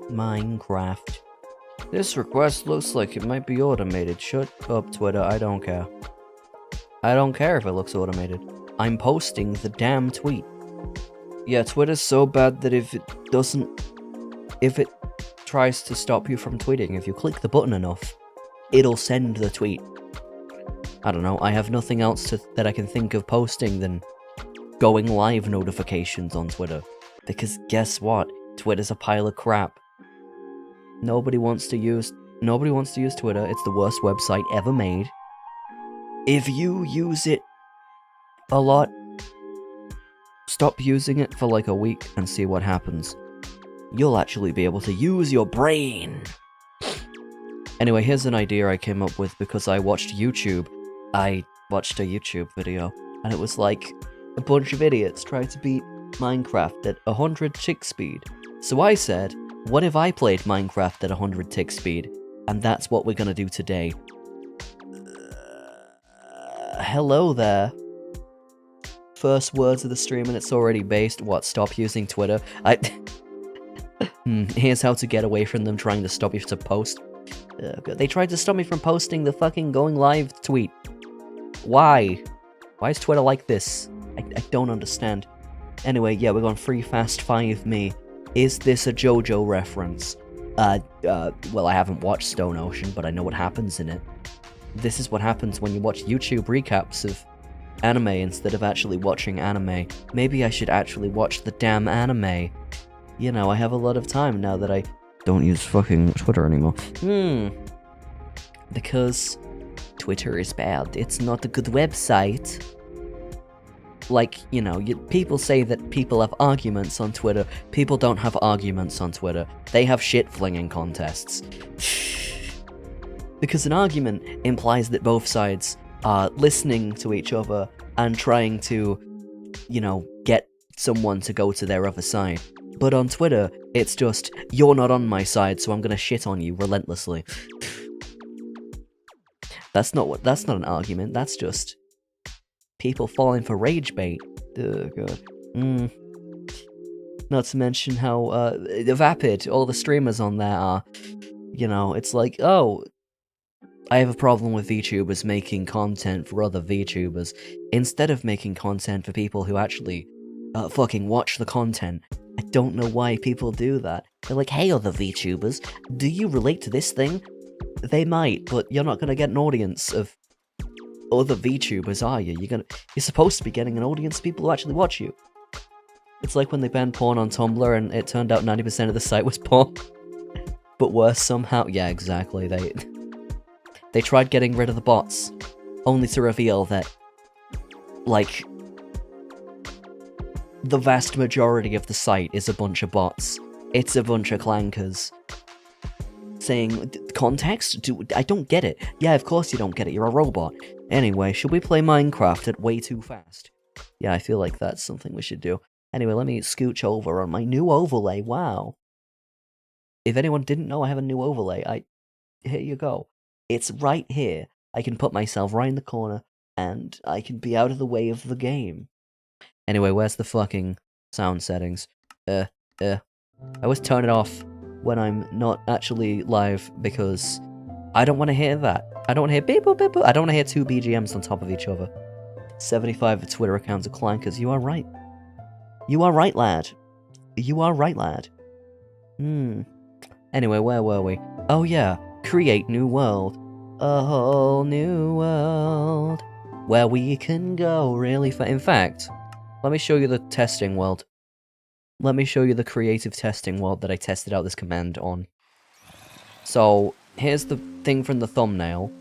Minecraft. This request looks like it might be automated. Shut up, Twitter. I don't care. I don't care if it looks automated. I'm posting the damn tweet. Yeah, Twitter's so bad that if it tries to stop you from tweeting, if you click the button enough, it'll send the tweet. I don't know, I have nothing else that I can think of posting than going live notifications on Twitter. Because guess what? Twitter's a pile of crap. Nobody wants to use Twitter. It's the worst website ever made. If you use it a lot, stop using it for like a week and see what happens. You'll actually be able to use your brain. Anyway, here's an idea I came up with because I watched YouTube. I watched a YouTube video, and it was like a bunch of idiots trying to beat Minecraft at 100 tick speed. So I said, what if I played Minecraft at 100 tick speed? And that's what we're gonna do today. Hello there. First words of the stream and it's already based. What, stop using Twitter? Here's how to get away from them trying to stop you to post. They tried to stop me from posting the fucking going live tweet. Why? Why is Twitter like this? I don't understand. Anyway, yeah, we're going Free Fast 5 Me. Is this a JoJo reference? Well, I haven't watched Stone Ocean, but I know what happens in it. This is what happens when you watch YouTube recaps of anime instead of actually watching anime. Maybe I should actually watch the damn anime. You know, I have a lot of time now that I don't use fucking Twitter anymore. Because Twitter is bad. It's not a good website. Like, you know, people say that people have arguments on Twitter. People don't have arguments on Twitter. They have shit-flinging contests. Because an argument implies that both sides are listening to each other and trying to, you know, get someone to go to their other side. But on Twitter, it's just, you're not on my side, so I'm gonna shit on you relentlessly. That's not an argument, that's just people falling for rage bait. Oh god. Not to mention how, Vapid, all the streamers on there are, you know, it's like, oh, I have a problem with VTubers making content for other VTubers, instead of making content for people who actually, fucking watch the content. I don't know why people do that. They're like, hey other VTubers, do you relate to this thing? They might, but you're not gonna get an audience of other VTubers, are you? You're supposed to be getting an audience of people who actually watch you. It's like when they banned porn on Tumblr and it turned out 90% of the site was porn. But worse somehow. Yeah, exactly. They tried getting rid of the bots, only to reveal that, like, the vast majority of the site is a bunch of bots. It's a bunch of clankers. Saying, context? I don't get it. Yeah, of course you don't get it, you're a robot. Anyway, should we play Minecraft at way too fast? Yeah, I feel like that's something we should do. Anyway, let me scooch over on my new overlay, wow. If anyone didn't know I have a new overlay, here you go. It's right here. I can put myself right in the corner, and I can be out of the way of the game. Anyway, where's the fucking sound settings? I always turn it off when I'm not actually live, because I don't want to hear that. I don't want to hear beep boop beep boop. I don't want to hear two BGMs on top of each other. 75 of Twitter accounts are clankers. You are right. You are right, lad. You are right, lad. Anyway, where were we? Oh yeah, create new world. A whole new world. Where we can go really far. In fact, let me show you the testing world. Let me show you the creative testing world that I tested out this command on. So, here's the thing from the thumbnail.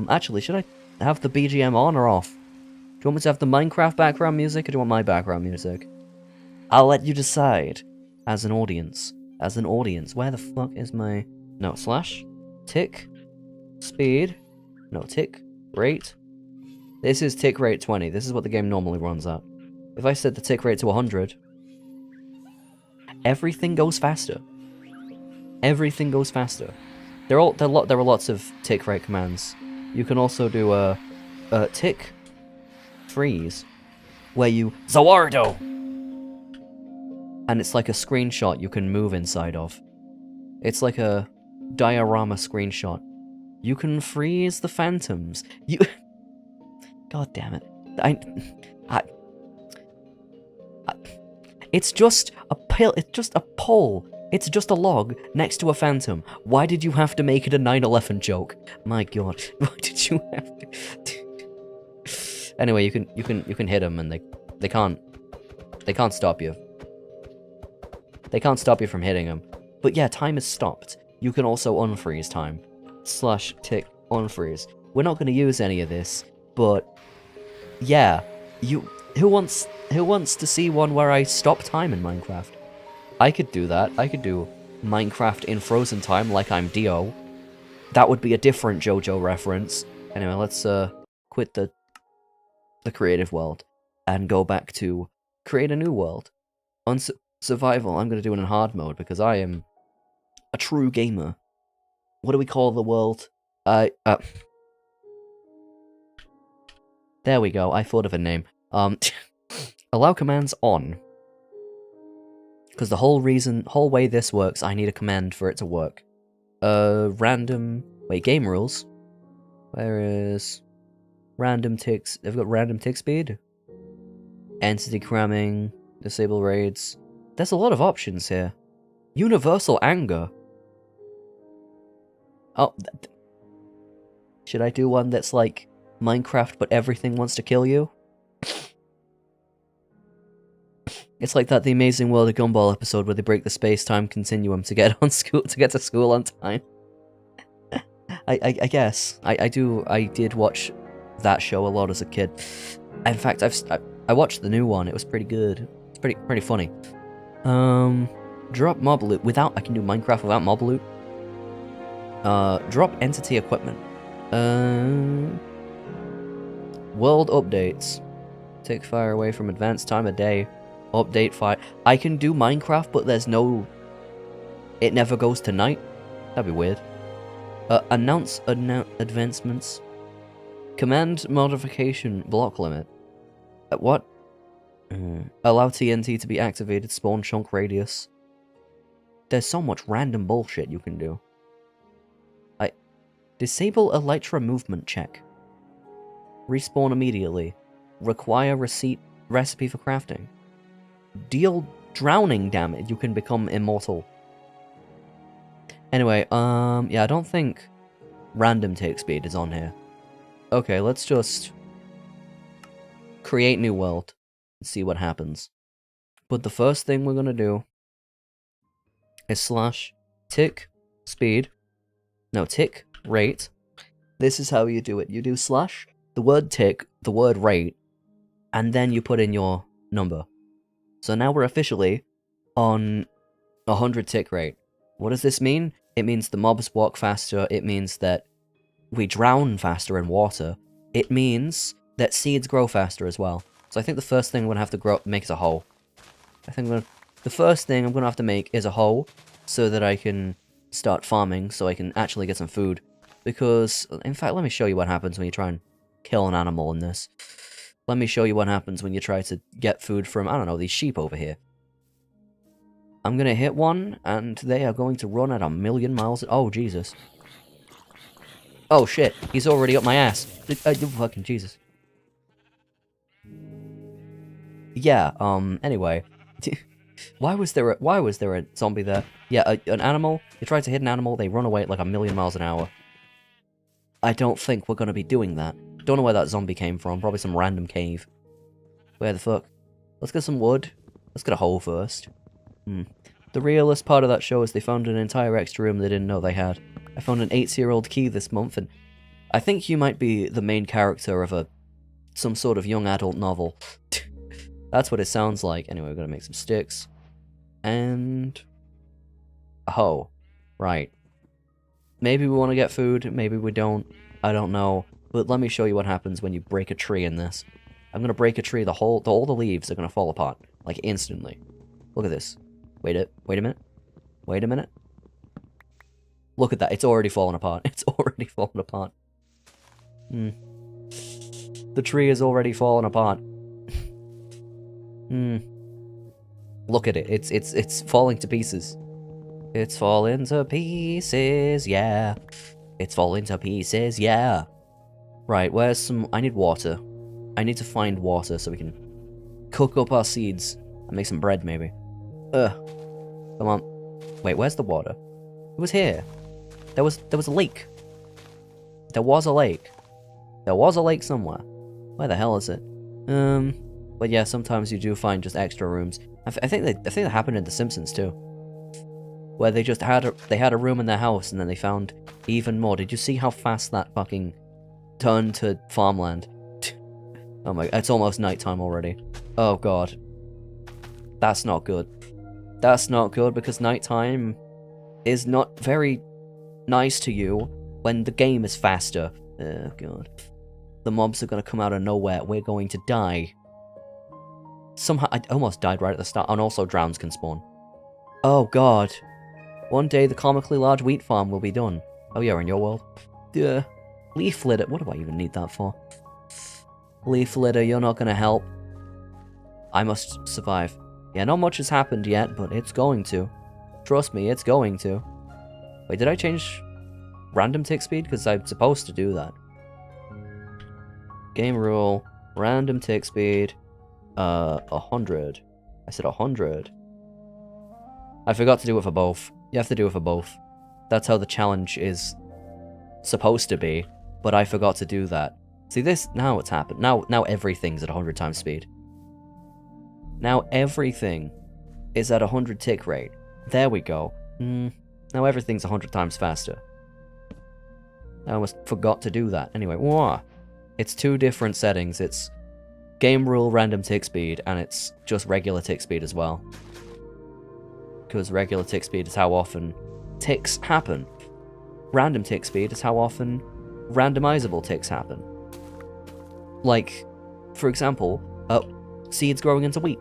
Actually, should I have the BGM on or off? Do you want me to have the Minecraft background music, or do you want my background music? I'll let you decide. As an audience. As an audience. Where the fuck is my... No, slash. Tick. Speed. No, tick. Rate. This is tick rate 20. This is what the game normally runs at. If I set the tick rate to 100... everything goes faster. Everything goes faster. There are lots of tick rate commands. You can also do a tick freeze, where you Zawardo, and it's like a screenshot you can move inside of. It's like a diorama screenshot. You can freeze the phantoms. You... God damn it. I... It's just a pill. It's just a pole. It's just a log next to a phantom. Why did you have to make it a 9/11 joke? My God, why did you have to? Anyway, you can hit them and they can't stop you. They can't stop you from hitting them. But yeah, time is stopped. You can also unfreeze time. /tick unfreeze. We're not going to use any of this, but yeah, who wants to see one where I stop time in Minecraft? I could do that. I could do Minecraft in frozen time like I'm Dio. That would be a different JoJo reference. Anyway, let's quit the creative world and go back to create a new world. On survival, I'm going to do it in hard mode because I am a true gamer. What do we call the world? There we go. I thought of a name. Allow commands on. Because the whole way this works, I need a command for it to work. Random... Wait, game rules? Where is... Random ticks... They've got random tick speed? Entity cramming... Disable raids... There's a lot of options here. Universal anger. Oh... Should I do one that's like Minecraft but everything wants to kill you? It's like that The Amazing World of Gumball episode where they break the space-time continuum to get to school on time. I guess I did watch that show a lot as a kid. In fact, I watched the new one. It was pretty good. It's pretty funny. Drop mob loot without. I can do Minecraft without mob loot. Drop entity equipment. World updates. Take fire away from advanced time of day. Update fire. I can do Minecraft, but there's no... It never goes to night? That'd be weird. Announce advancements. Command modification block limit. What? Allow TNT to be activated. Spawn chunk radius. There's so much random bullshit you can do. Disable elytra movement check. Respawn immediately. Require recipe for crafting. Deal drowning damage. You can become immortal. Anyway, yeah, I don't think random take speed is on here. Okay, let's just create new world and see what happens. But the first thing we're gonna do is /tick speed. No, tick rate. This is how you do it. You do / the word tick, the word rate, and then you put in your number. So now we're officially on 100 tick rate. What does this mean? It means the mobs walk faster. It means that we drown faster in water. It means that seeds grow faster as well. So I think the first thing I'm going to have to make is a hole. The first thing I'm going to have to make is a hole so that I can start farming, so I can actually get some food. Because, in fact, let me show you what happens when you try and kill an animal in this. Let me show you what happens when you try to get food from, I don't know, these sheep over here. I'm gonna hit one, and they are going to run at 1,000,000 miles. Oh, Jesus. Oh, shit. He's already up my ass. Fucking Jesus. Yeah, anyway. Why was there a zombie there? Yeah, an animal. You try to hit an animal, they run away at like 1,000,000 miles an hour. I don't think we're gonna be doing that. Don't know where that zombie came from. Probably some random cave. Where the fuck? Let's get some wood. Let's get a hole first. The realest part of that show is they found an entire extra room they didn't know they had. I found an 8-year-old key this month, and I think you might be the main character of some sort of young adult novel. That's what it sounds like. Anyway, we're gonna make some sticks. And... a hoe. Right. Maybe we want to get food, maybe we don't. I don't know. But let me show you what happens when you break a tree in this. I'm gonna break a tree, all the leaves are gonna fall apart. Like, instantly. Look at this. Wait a minute. Wait a minute. Look at that, it's already fallen apart. It's already fallen apart. The tree is already fallen apart. Look at it, it's falling to pieces. It's falling to pieces, yeah. It's falling to pieces, yeah. Right, where's some... I need water. I need to find water so we can cook up our seeds and make some bread, maybe. Ugh. Come on. Wait, where's the water? It was here. There was a lake. There was a lake. There was a lake somewhere. Where the hell is it? But yeah, sometimes you do find just extra rooms. I think that happened in The Simpsons too, where they just had a room in their house and then they found even more. Did you see how fast that fucking turned to farmland? Oh my, it's almost nighttime already. Oh god, that's not good. That's not good because nighttime is not very nice to you when the game is faster. Oh god. The mobs are gonna come out of nowhere. We're going to die. Somehow, I almost died right at the start. And also drowns can spawn. Oh god. One day the comically large wheat farm will be done. Oh yeah, in your world? Yeah. Leaf litter. What do I even need that for? Leaf litter, you're not gonna help. I must survive. Yeah, not much has happened yet, but it's going to. Trust me, it's going to. Wait, did I change random tick speed? Because I'm supposed to do that. Game rule, random tick speed, 100. I said 100. I forgot to do it for both. You have to do it for both. That's how the challenge is supposed to be, but I forgot to do that. See this? Now it's happened. Now everything's at 100 times speed. Now everything is at 100 tick rate. There we go. Now everything's 100 times faster. I almost forgot to do that. Anyway, whoa. It's two different settings. It's game rule random tick speed, and it's just regular tick speed as well. Because regular tick speed is how often ticks happen. Random tick speed is how often randomizable ticks happen. Like, for example, seeds growing into wheat.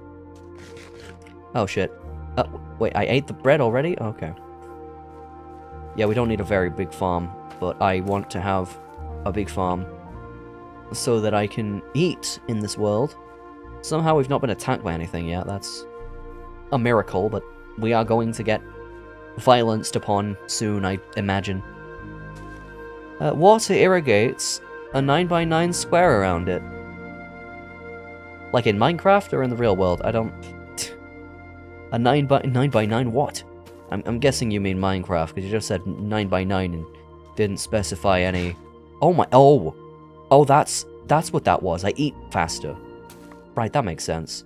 Oh shit. Wait, I ate the bread already? Okay. Yeah, we don't need a very big farm, but I want to have a big farm so that I can eat in this world. Somehow we've not been attacked by anything yet. That's a miracle, but we are going to get violenced upon soon, I imagine. Water irrigates a 9x9 square around it. Like in Minecraft or in the real world? I don't... A 9x9 what? I'm guessing you mean Minecraft, because you just said 9x9 and didn't specify any... Oh my... Oh, that's what that was. I eat faster. Right, that makes sense.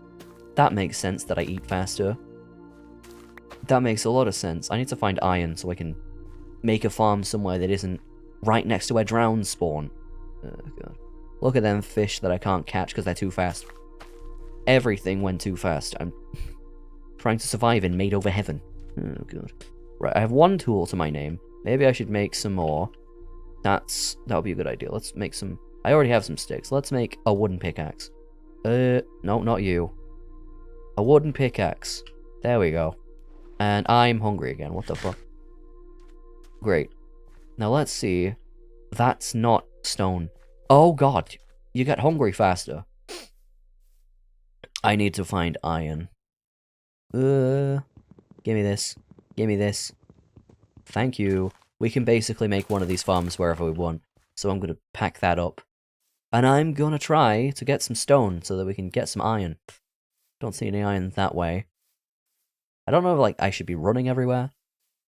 That makes sense that I eat faster. That makes a lot of sense. I need to find iron so I can make a farm somewhere that isn't right next to where drowns spawn. Oh, God. Look at them fish that I can't catch because they're too fast. Everything went too fast. I'm trying to survive in Made Over Heaven. Oh, God. Right, I have one tool to my name. Maybe I should make some more. That would be a good idea. Let's make some... I already have some sticks. Let's make a wooden pickaxe. No, not you. A wooden pickaxe. There we go. And I'm hungry again. What the fuck? Great. Now let's see. That's not stone. Oh god. You get hungry faster. I need to find iron. Give me this. Give me this. Thank you. We can basically make one of these farms wherever we want. So I'm gonna pack that up. And I'm gonna try to get some stone so that we can get some iron. Don't see any iron that way. I don't know if, like, I should be running everywhere.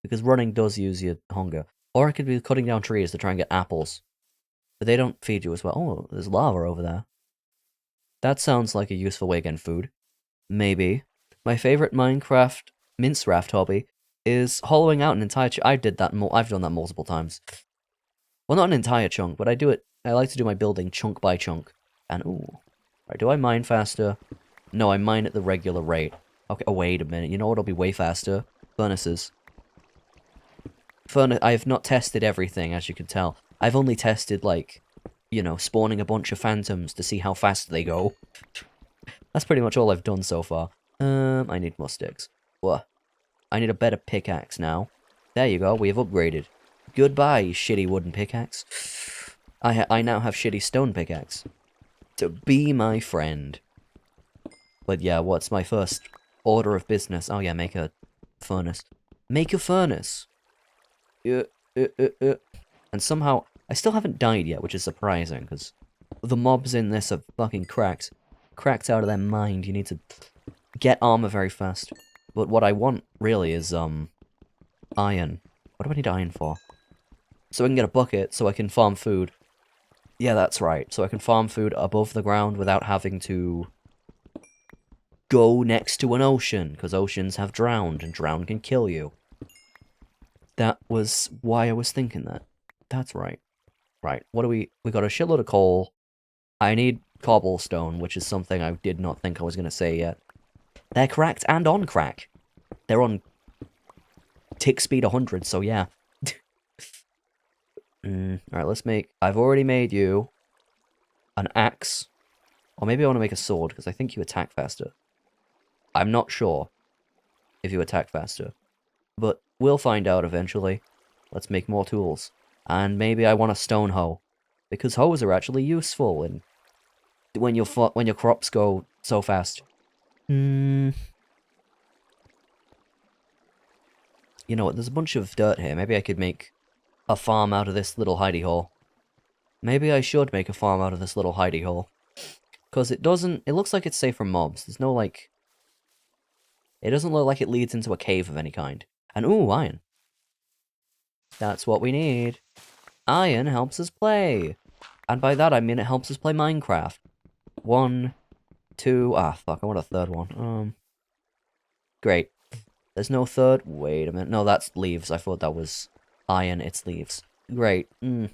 Because running does use your hunger. Or I could be cutting down trees to try and get apples. But they don't feed you as well. Oh, there's lava over there. That sounds like a useful way of getting food. Maybe. My favorite Minecraft mince raft hobby is hollowing out an entire I've done that multiple times. Well, not an entire chunk, but I do it. I like to do my building chunk by chunk. And, ooh. Right, do I mine faster? No, I mine at the regular rate. Okay, oh, wait a minute. You know what'll be way faster? Furnaces. I have not tested everything, as you can tell. I've only tested, like, you know, spawning a bunch of phantoms to see how fast they go. That's pretty much all I've done so far. I need more sticks. What? I need a better pickaxe now. There you go, we have upgraded. Goodbye, shitty wooden pickaxe. I now have shitty stone pickaxe. To be my friend. But yeah, what's my first order of business? Oh yeah, make a furnace. Make a furnace. Uh, And somehow, I still haven't died yet, which is surprising, because the mobs in this are fucking cracked. Cracked out of their mind. You need to get armor very fast. But what I want, really, is, iron. What do I need iron for? So I can get a bucket, so I can farm food. Yeah, that's right. So I can farm food above the ground without having to go next to an ocean, because oceans have drowned, and drown can kill you. That was why I was thinking that. That's right. Right, what do we got a shitload of coal. I need cobblestone, which is something I did not think I was going to say yet. They're cracked and on crack. They're on tick speed 100, so yeah. Alright, let's make... I've already made you an axe. Or maybe I want to make a sword, because I think you attack faster. I'm not sure if you attack faster. But we'll find out eventually. Let's make more tools. And maybe I want a stone hoe. Because hoes are actually useful and when your crops go so fast. You know what, there's a bunch of dirt here. Maybe I could make a farm out of this little hidey hole. Maybe I should make a farm out of this little hidey hole. Because it looks like it's safe from mobs. There's no, like... It doesn't look like it leads into a cave of any kind. And, ooh, iron. That's what we need. Iron helps us play. And by that I mean it helps us play Minecraft. 1, 2... Ah, fuck, I want a third one. Great. There's no third... Wait a minute. No, that's leaves. I thought that was iron. It's leaves. Great. Oh,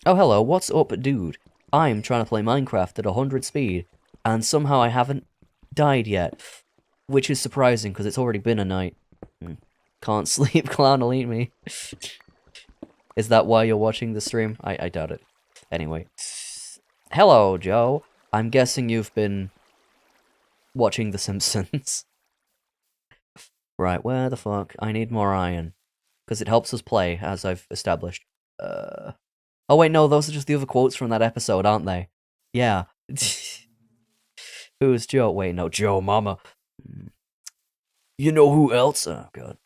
hello. What's up, dude? I'm trying to play Minecraft at 100 speed. And somehow I haven't died yet. Which is surprising, because it's already been a night. Can't sleep, clown will eat me. Is that why you're watching the stream? I doubt it. Anyway. Hello, Joe. I'm guessing you've been watching The Simpsons. Right, where the fuck? I need more iron. Because it helps us play, as I've established. Oh wait, no, those are just the other quotes from that episode, aren't they? Yeah. Who's Joe? Wait, no, Joe Mama. You know who else? Oh, God.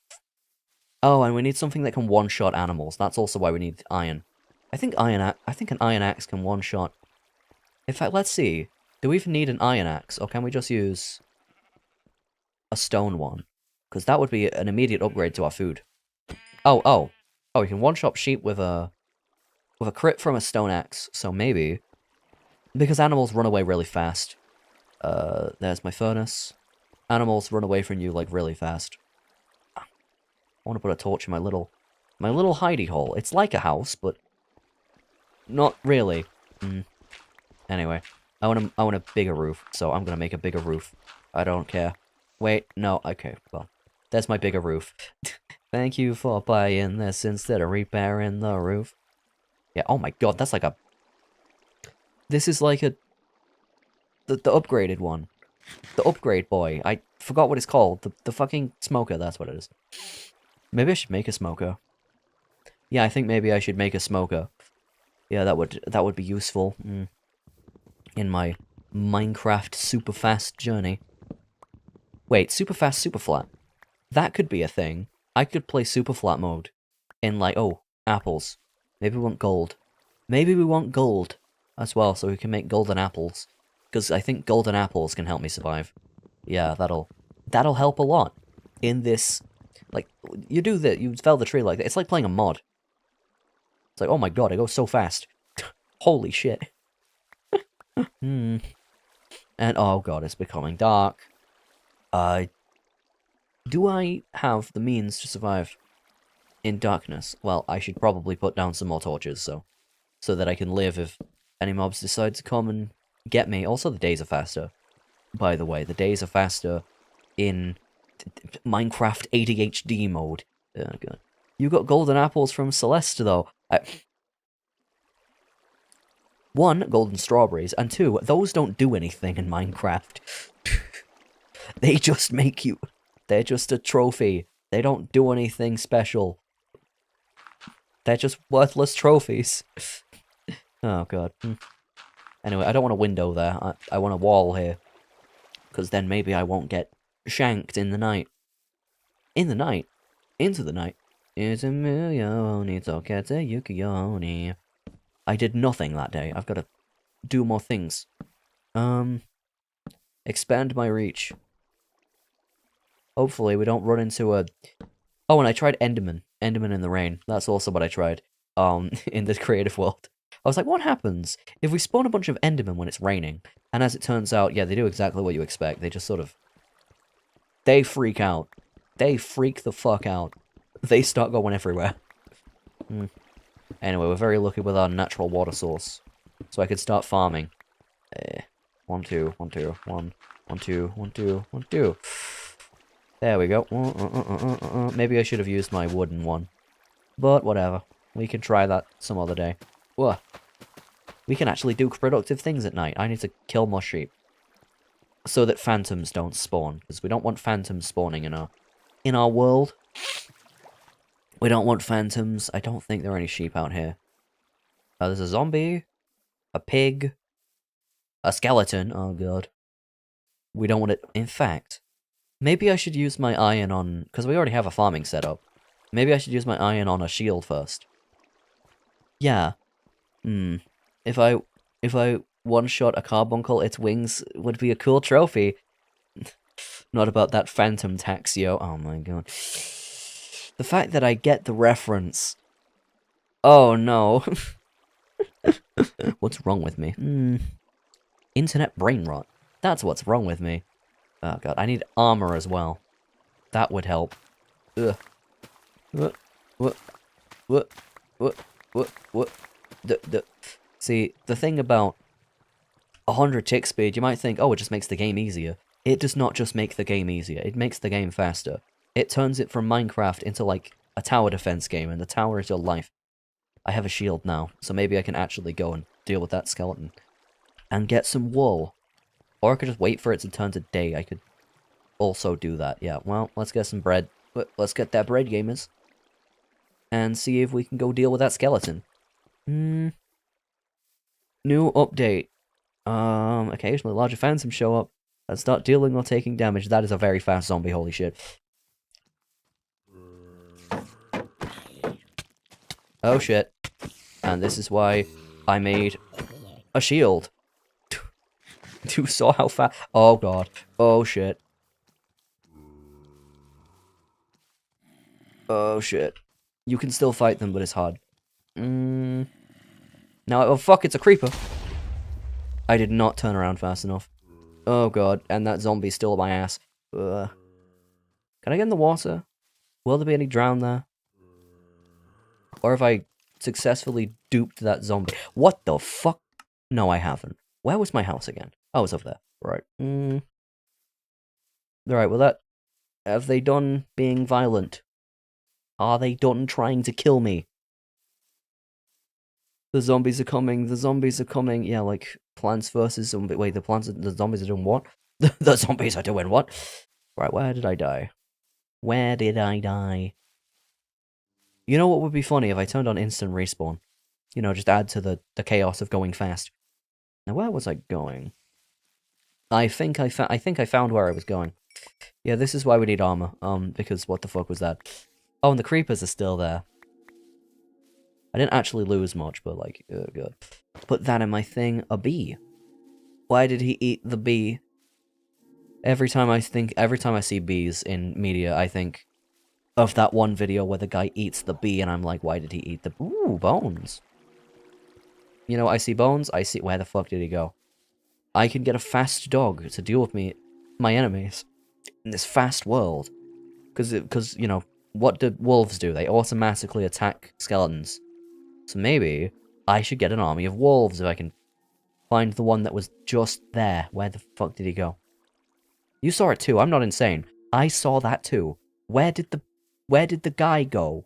Oh, and we need something that can one-shot animals. That's also why we need iron. I think an iron axe can one-shot. In fact, let's see. Do we even need an iron axe, or can we just use a stone one? Because that would be an immediate upgrade to our food. Oh, we can one-shot sheep with a crit from a stone axe. So maybe because animals run away really fast. There's my furnace. Animals run away from you like really fast. I want to put a torch in my little hidey hole. It's like a house, but not really. Anyway, I want a bigger roof, so I'm gonna make a bigger roof. I don't care. Wait, no, okay, well, there's my bigger roof. Thank you for buying this instead of repairing the roof. Yeah, oh my god, that's like a... This is like a... The upgraded one. The upgrade boy. I forgot what it's called. The fucking smoker, that's what it is. Maybe I should make a smoker. Yeah, I think maybe I should make a smoker. Yeah, that would be useful. In my Minecraft super fast journey. Wait, super fast, super flat. That could be a thing. I could play super flat mode. In like, oh, apples. Maybe we want gold. Maybe we want gold as well, so we can make golden apples. Because I think golden apples can help me survive. Yeah, that'll help a lot. In this, like, you do that, you fell the tree like that. It's like playing a mod. It's like, oh my god, it goes so fast. Holy shit. And, oh god, it's becoming dark. Do I have the means to survive in darkness? Well, I should probably put down some more torches, so that I can live if any mobs decide to come and get me. Also, the days are faster. By the way, the days are faster in Minecraft ADHD mode. Oh god. You got golden apples from Celeste, though. 1, golden strawberries, and 2, those don't do anything in Minecraft. They just make you... They're just a trophy. They don't do anything special. They're just worthless trophies. Oh god. Anyway, I don't want a window there. I want a wall here. Because then maybe I won't get shanked in the night. In the night. Into the night. It's a million, it's okay to Yukioni. I did nothing that day. I've got to do more things. Expand my reach. Hopefully we don't run into a... Oh, and I tried Enderman. Enderman in the rain. That's also what I tried. In the creative world. I was like, what happens if we spawn a bunch of Endermen when it's raining? And as it turns out, yeah, they do exactly what you expect. They just sort of... They freak out. They freak the fuck out. They start going everywhere. Anyway, we're very lucky with our natural water source. So I could start farming. 1, 2, 1, 2, 1, 1, 2, 1, 2, 1, 2. There we go. Maybe I should have used my wooden one. But whatever. We can try that some other day. Whoa. We can actually do productive things at night. I need to kill more sheep. So that phantoms don't spawn. Because we don't want phantoms spawning in our world. We don't want phantoms. I don't think there are any sheep out here. There's a zombie. A pig. A skeleton. Oh god. We don't want it. In fact, maybe I should use my iron on... Because we already have a farming setup. Maybe I should use my iron on a shield first. Yeah. If I one-shot a carbuncle, its wings would be a cool trophy. Not about that phantom tax, yo. Oh my god. The fact that I get the reference. Oh no. What's wrong with me? Internet brain rot. That's what's wrong with me. Oh god, I need armor as well. That would help. Ugh. What? See, the thing about 100 tick speed, you might think, oh, it just makes the game easier. It does not just make the game easier, it makes the game faster. It turns it from Minecraft into, like, a tower defense game, and the tower is your life. I have a shield now, so maybe I can actually go and deal with that skeleton. And get some wool. Or I could just wait for it to turn to day. I could also do that. Yeah, well, let's get some bread. Let's get that bread, gamers. And see if we can go deal with that skeleton. New update. Occasionally larger phantoms show up and start dealing or taking damage. That is a very fast zombie, holy shit. Oh shit. And this is why I made a shield. You saw how fast... Oh god. Oh shit. Oh shit. You can still fight them, but it's hard. Now, oh fuck, it's a creeper. I did not turn around fast enough. Oh god, and that zombie's still on my ass. Can I get in the water? Will there be any drown there? Or have I successfully duped that zombie? What the fuck? No, I haven't. Where was my house again? Oh, it was over there. Right. Alright, well that... Have they done being violent? Are they done trying to kill me? The zombies are coming, the zombies are coming. Yeah, like, Plants vs. Zombies. Wait, the zombies are doing what? The zombies are doing what? Right, where did I die? Where did I die? You know what would be funny if I turned on instant respawn? You know, just add to the chaos of going fast. Now, where was I going? I think I found where I was going. Yeah, this is why we need armor. Because what the fuck was that? Oh, and the creepers are still there. I didn't actually lose much, but like, oh god. Put that in my thing. A bee. Why did he eat the bee? Every time I see bees in media, I think of that one video where the guy eats the bee, and I'm like, why did he eat the... Ooh, bones. You know, I see bones, I see... Where the fuck did he go? I can get a fast dog to deal with my enemies in this fast world. Because, you know, what do wolves do? They automatically attack skeletons. So maybe I should get an army of wolves if I can find the one that was just there. Where the fuck did he go? You saw it too, I'm not insane. I saw that too. Where did the guy go?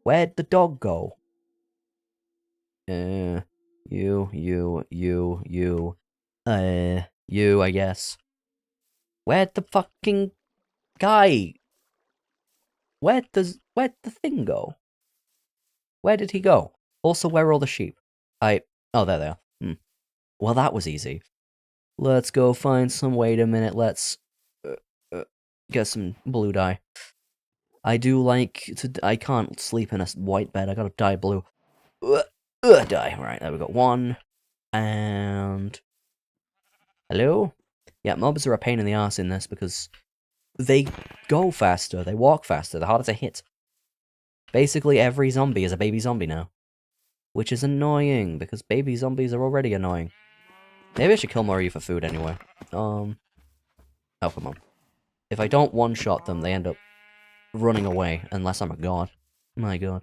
Where'd the dog go? You, I guess. Where'd the fucking guy? Where'd the thing go? Where did he go? Also, where are all the sheep? Oh, there they are. Well, that was easy. Let's go find some... Wait a minute, let's... get some blue dye. I do like to. I can't sleep in a white bed. I gotta dye blue. Die. Right, there we go. One. And. Hello? Yeah, mobs are a pain in the ass in this because they go faster, they walk faster, they're harder to hit. Basically, every zombie is a baby zombie now. Which is annoying, because baby zombies are already annoying. Maybe I should kill more of you for food anyway. Oh, come on. If I don't one-shot them, they end up running away, unless I'm a god. My god.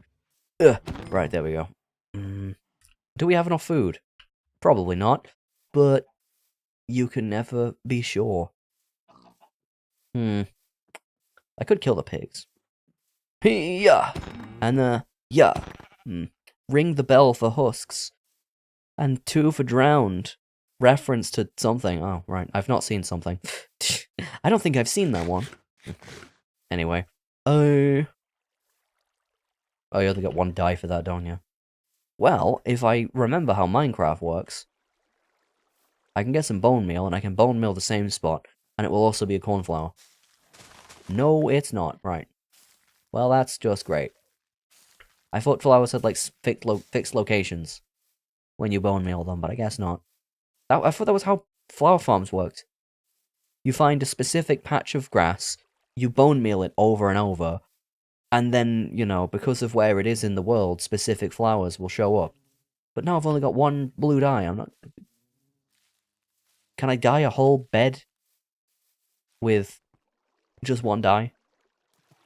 Ugh. Right, there we go. Do we have enough food? Probably not, but you can never be sure. I could kill the pigs. Yeah. And, yeah. Ring the bell for husks. And 2 for drowned. Reference to something. Oh, right. I've not seen something. I don't think I've seen that one. Anyway. Oh, you only got 1 die for that, don't you? Well, if I remember how Minecraft works, I can get some bone meal, and I can bone meal the same spot, and it will also be a cornflower. No, it's not. Right. Well, that's just great. I thought flowers had, like, fixed locations when you bone meal them, but I guess not. I thought that was how flower farms worked. You find a specific patch of grass, you bone meal it over and over, and then, you know, because of where it is in the world, specific flowers will show up. But now I've only got 1 blue dye, I'm not... Can I dye a whole bed with just 1 dye?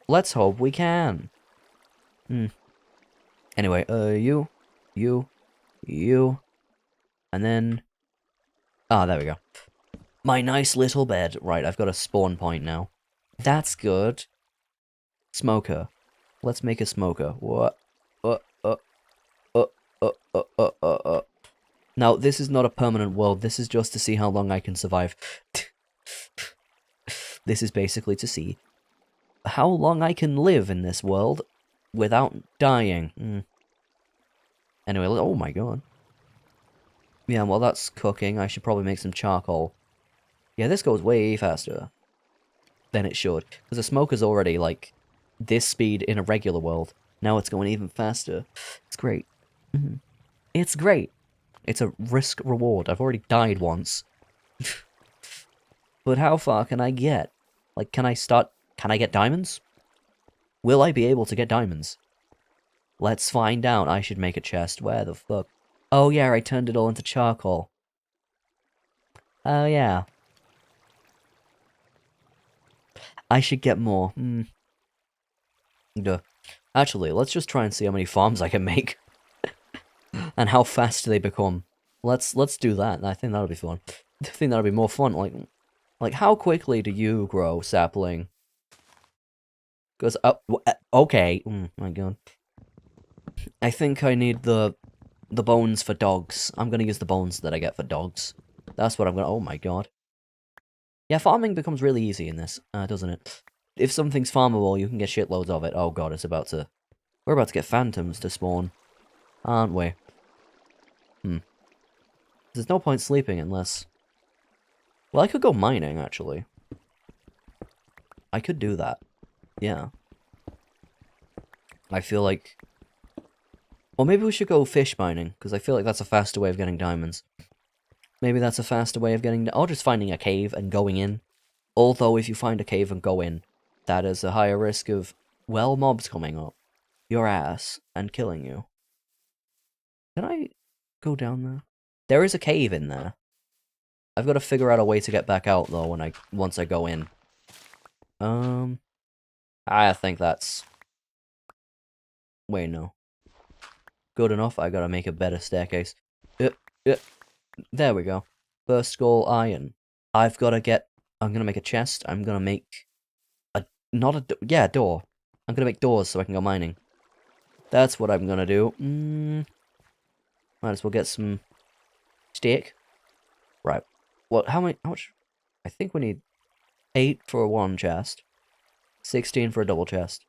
Let's hope we can. Anyway, you, and then... Ah, there we go. My nice little bed. Right, I've got a spawn point now. That's good. Smoker. Let's make a smoker. What? Now, this is not a permanent world. This is just to see how long I can survive. This is basically to see how long I can live in this world without dying. Anyway, oh my god. Yeah, well, that's cooking. I should probably make some charcoal. Yeah, this goes way faster than it should. Because the smoker's already, like, this speed in a regular world. Now it's going even faster. It's great. It's great. It's a risk-reward. I've already died once. But how far can I get? Like, can I get diamonds? Will I be able to get diamonds? Let's find out. I should make a chest. Where the fuck? Oh yeah, I turned it all into charcoal. Oh yeah. I should get more. Duh. Actually, let's just try and see how many farms I can make. And how fast they become. Let's do that. I think that'll be fun. I think that'll be more fun. Like how quickly do you grow, sapling? Because, okay. My god. I think I need the bones for dogs. I'm gonna use the bones that I get for dogs. That's what I'm gonna... Oh my god. Yeah, farming becomes really easy in this, doesn't it? If something's farmable, you can get shitloads of it. Oh god, it's about to... We're about to get phantoms to spawn. Aren't we? There's no point sleeping unless... Well, I could go mining, actually. I could do that. Yeah. I feel like... Or maybe we should go fish mining, because I feel like that's a faster way of getting diamonds. Maybe that's a faster way of getting... Or just finding a cave and going in. Although, if you find a cave and go in, that is a higher risk of, well, mobs coming up your ass and killing you. Can I go down there? There is a cave in there. I've got to figure out a way to get back out, though, once I go in. I think that's... Wait, no. Good enough, I gotta make a better staircase. There we go. First skull iron. I've gotta get... I'm gonna make a chest. I'm gonna make... a door. I'm gonna make doors so I can go mining. That's what I'm gonna do. Might as well get some... steak. Right. Well, how much? I think we need 8 for one chest. 16 for a double chest.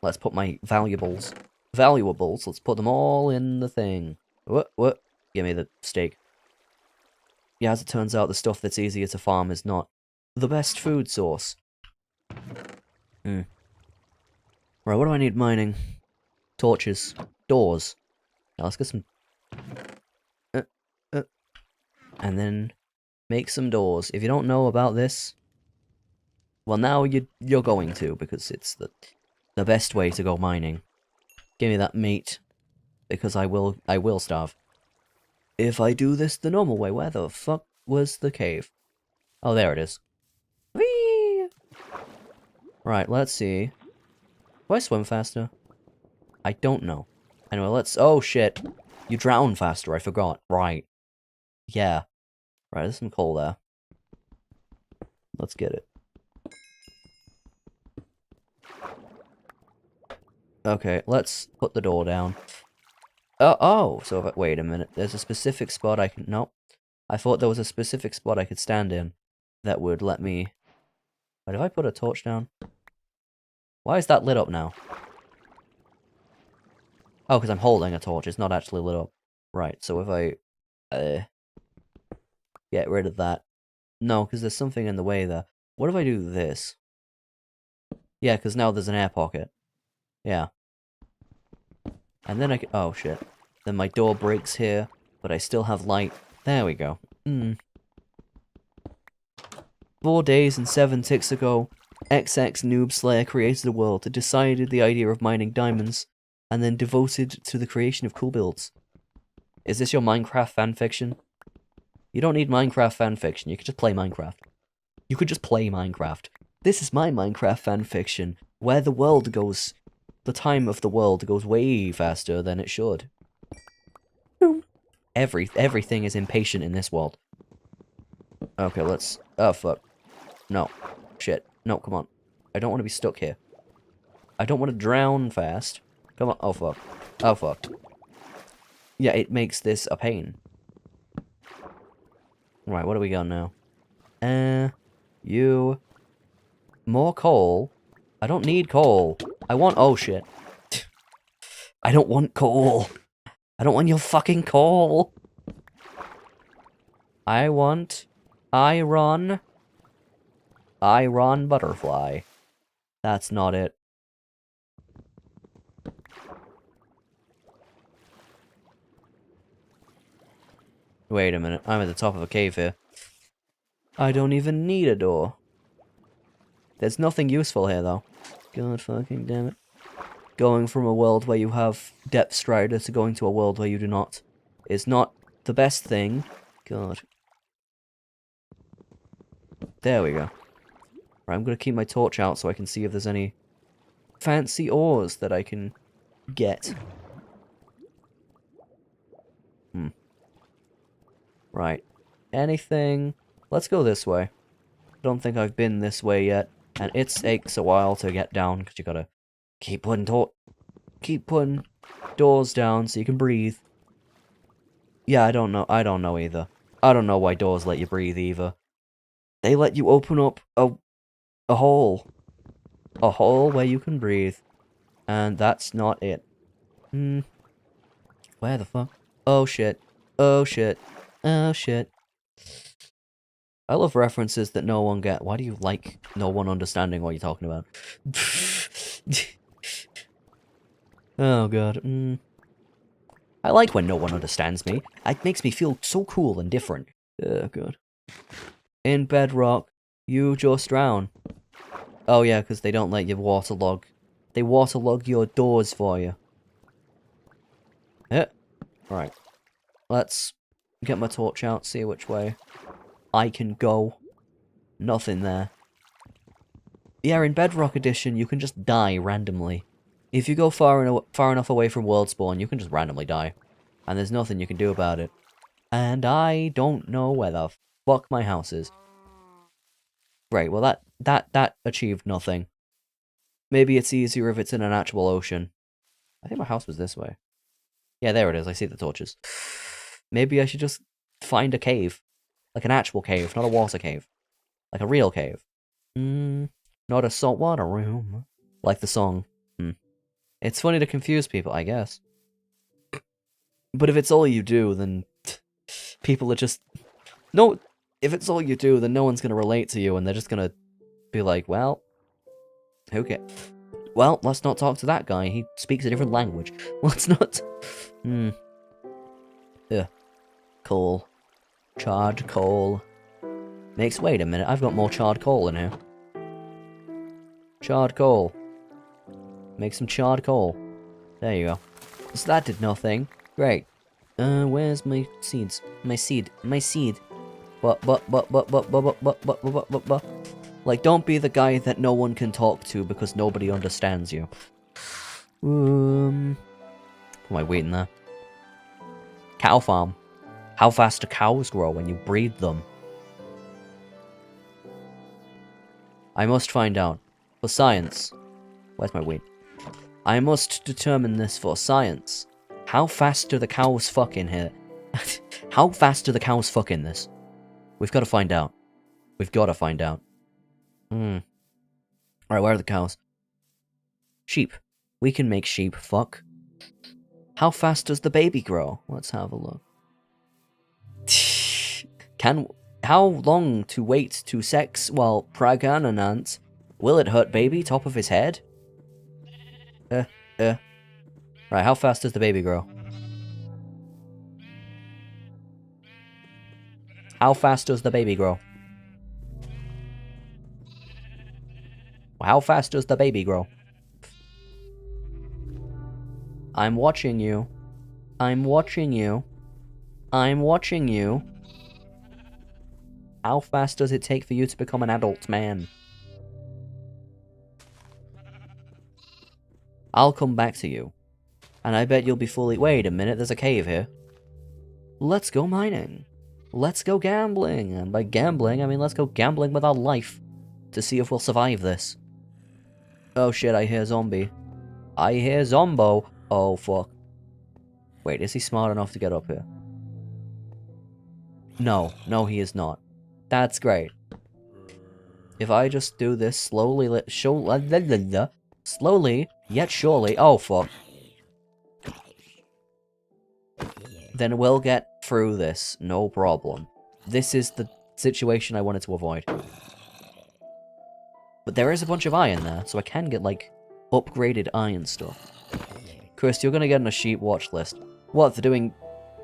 Let's put my valuables. Let's put them all in the thing. What? Give me the steak. Yeah, as it turns out, the stuff that's easier to farm is not the best food source. Right, what do I need mining? Torches. Doors. Now let's get some... and then make some doors. If you don't know about this, well now you're going to, because it's the best way to go mining. Give me that meat, because I will starve. If I do this the normal way, where the fuck was the cave? Oh, there it is. Whee! Right, let's see. Do I swim faster? I don't know. Anyway, let's... Oh, shit. You drown faster, I forgot. Right. Yeah. Right, there's some coal there. Let's get it. Okay, let's put the door down. Oh, so if wait a minute. There's a specific spot I can... Nope. I thought there was a specific spot I could stand in that would let me... But if I put a torch down... Why is that lit up now? Oh, because I'm holding a torch. It's not actually lit up. Right, so if I... get rid of that. No, because there's something in the way there. What if I do this? Yeah, because now there's an air pocket. Yeah. And then I can... Oh, shit. Then my door breaks here, but I still have light. There we go. 4 days and 7 ticks ago, XX Noob Slayer created a world, decided the idea of mining diamonds, and then devoted to the creation of cool builds. Is this your Minecraft fanfiction? You don't need Minecraft fanfiction, you could just play Minecraft. You could just play Minecraft. This is my Minecraft fanfiction, where the world goes... The time of the world goes way faster than it should. Everything is impatient in this world. Okay, let's... Oh, fuck. No. Shit. No, come on. I don't want to be stuck here. I don't want to drown fast. Come on. Oh, fuck. Oh, fuck. Yeah, it makes this a pain. Right, what do we got now? You... More coal? I don't need coal. I want... Oh, shit. I don't want coal. I don't want your fucking coal. I want... Iron butterfly. That's not it. Wait a minute. I'm at the top of a cave here. I don't even need a door. There's nothing useful here, though. God fucking damn it. Going from a world where you have Depth Strider to going to a world where you do not is not the best thing. God. There we go. Right, I'm gonna keep my torch out so I can see if there's any fancy ores that I can get. Right. Anything? Let's go this way. Don't think I've been this way yet. And it takes a while to get down, because you gotta keep putting doors down so you can breathe. Yeah, I don't know either. I don't know why doors let you breathe either. They let you open up a hole. A hole where you can breathe. And that's not it. Where the fuck? Oh shit. Oh shit. Oh shit. I love references that no one get. Why do you like no one understanding what you're talking about? Oh god. I like when no one understands me. It makes me feel so cool and different. Oh god. In bedrock, you just drown. Oh yeah, because they don't let you waterlog. They waterlog your doors for you. Yeah. Right. Let's get my torch out, see which way I can go. Nothing there. Yeah, in Bedrock Edition, you can just die randomly. If you go far enough away from world spawn, you can just randomly die. And there's nothing you can do about it. And I don't know where the fuck my house is. Right, well that achieved nothing. Maybe it's easier if it's in an actual ocean. I think my house was this way. Yeah, there it is, I see the torches. Maybe I should just find a cave. Like an actual cave, not a water cave. Like a real cave. Not a saltwater room. Like the song. It's funny to confuse people, I guess. But if it's all you do, then people are just... No, if it's all you do, then no one's gonna relate to you, and they're just gonna be like, well... Okay. Well, let's not talk to that guy. He speaks a different language. Let's not... Yeah. Coal. Charred coal. Wait a minute, I've got more charred coal in here. Charred coal. Make some charred coal. There you go. So that did nothing. Great. Where's my seeds? My seed. But. Like, don't be the guy that no one can talk to because nobody understands you. Am I waiting there? Cow farm. How fast do cows grow when you breed them? I must find out. For science. Where's my wheat? I must determine this for science. How fast do the cows fuck in here? How fast do the cows fuck in this? We've got to find out. We've got to find out. Alright, where are the cows? Sheep. We can make sheep fuck. How fast does the baby grow? Let's have a look. How long to wait to sex while pregnant? Will it hurt baby top of his head? Right, how fast does the baby grow? How fast does the baby grow? How fast does the baby grow? I'm watching you. I'm watching you. I'm watching you. How fast does it take for you to become an adult man? I'll come back to you. And I bet you'll be fully— Wait a minute, there's a cave here. Let's go mining. Let's go gambling. And by gambling, I mean let's go gambling with our life. To see if we'll survive this. Oh shit, I hear zombie. I hear zombo. Oh fuck. Wait, is he smart enough to get up here? No, he is not. That's great. If I just do this slowly, slowly, yet surely— oh fuck. Then we'll get through this, no problem. This is the situation I wanted to avoid. But there is a bunch of iron there, so I can get, like, upgraded iron stuff. Chris, you're gonna get on a sheep watch list. What, for doing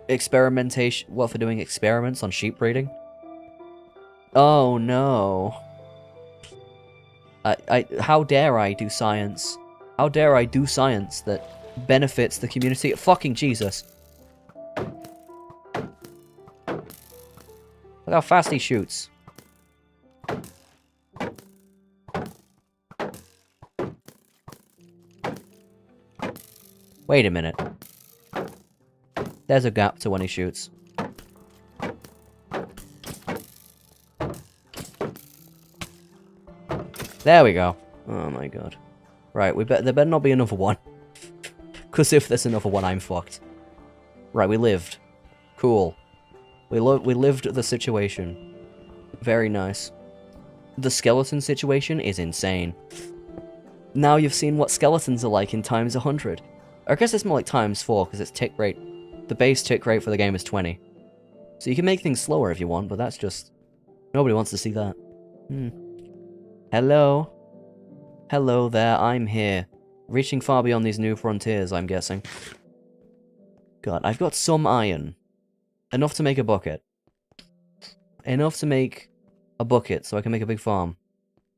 experimentation— what, for doing experiments on sheep breeding? Oh no. How dare I do science? How dare I do science that benefits the community? Fucking Jesus. Look how fast he shoots. Wait a minute. There's a gap to when he shoots. There we go. Oh my god. Right, there better not be another one. Because if there's another one, I'm fucked. Right, we lived. Cool. We lived the situation. Very nice. The skeleton situation is insane. Now you've seen what skeletons are like in times 100. I guess it's more like times 4, because its tick rate— the base tick rate for the game is 20. So you can make things slower if you want, but that's just— nobody wants to see that. Hello? Hello there, I'm here. Reaching far beyond these new frontiers, I'm guessing. God, I've got some iron. Enough to make a bucket. Enough to make a bucket so I can make a big farm.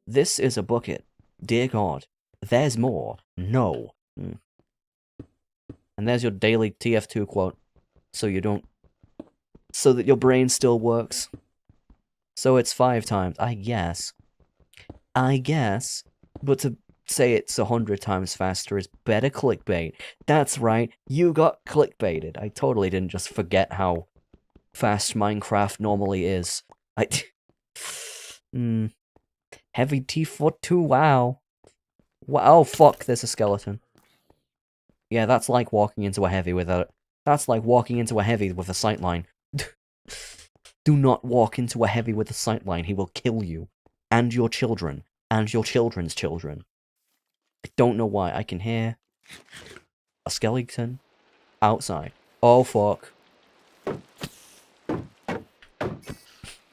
This is a bucket. Dear God. There's more. No. And there's your daily TF2 quote. So you don't— so that your brain still works. So it's 5 times. I guess. But to say it's 100 times faster is better clickbait. That's right. You got clickbaited. I totally didn't just forget how fast Minecraft normally is. Heavy T42, wow. Oh fuck, there's a skeleton. Yeah, that's like walking into a heavy with a— that's like walking into a heavy with a sightline. Do not walk into a heavy with a sightline, he will kill you. And your children. And your children's children. I don't know why, I can hear a skeleton outside. Oh fuck.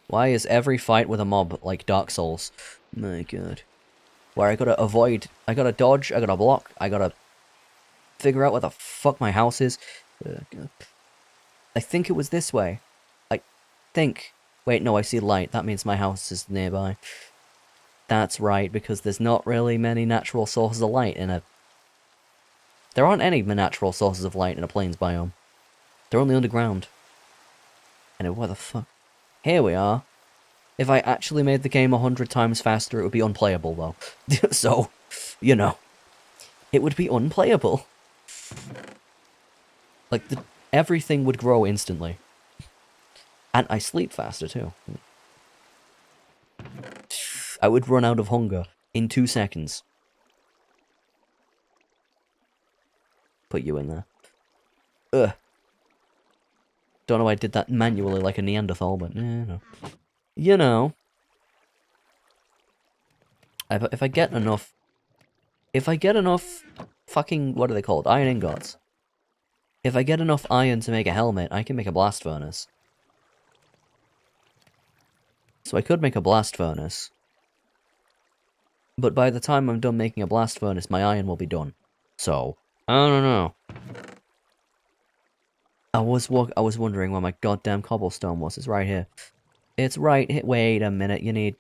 Why is every fight with a mob like Dark Souls? My god. where I gotta avoid, I gotta dodge, I gotta block, I gotta figure out where the fuck my house is. I think it was this way. I think. Wait, no, I see light. That means my house is nearby. That's right, because there's not really many natural sources of light in a... There aren't any natural sources of light in a plains biome. They're only underground. Anyway, what the fuck? Here we are. If I actually made the game 100 times faster, it would be unplayable, though. So, you know. It would be unplayable. Like, everything would grow instantly. And I sleep faster, too. I would run out of hunger in 2 seconds. Put you in there. Ugh. Don't know why I did that manually like a Neanderthal, but no. You know. If I get enough... If I get enough fucking... What are they called? Iron ingots. If I get enough iron to make a helmet, I can make a blast furnace. So I could make a blast furnace. But by the time I'm done making a blast furnace, my iron will be done. So, I don't know. I was wondering where my goddamn cobblestone was. It's right here. It's right here. Wait a minute, you need...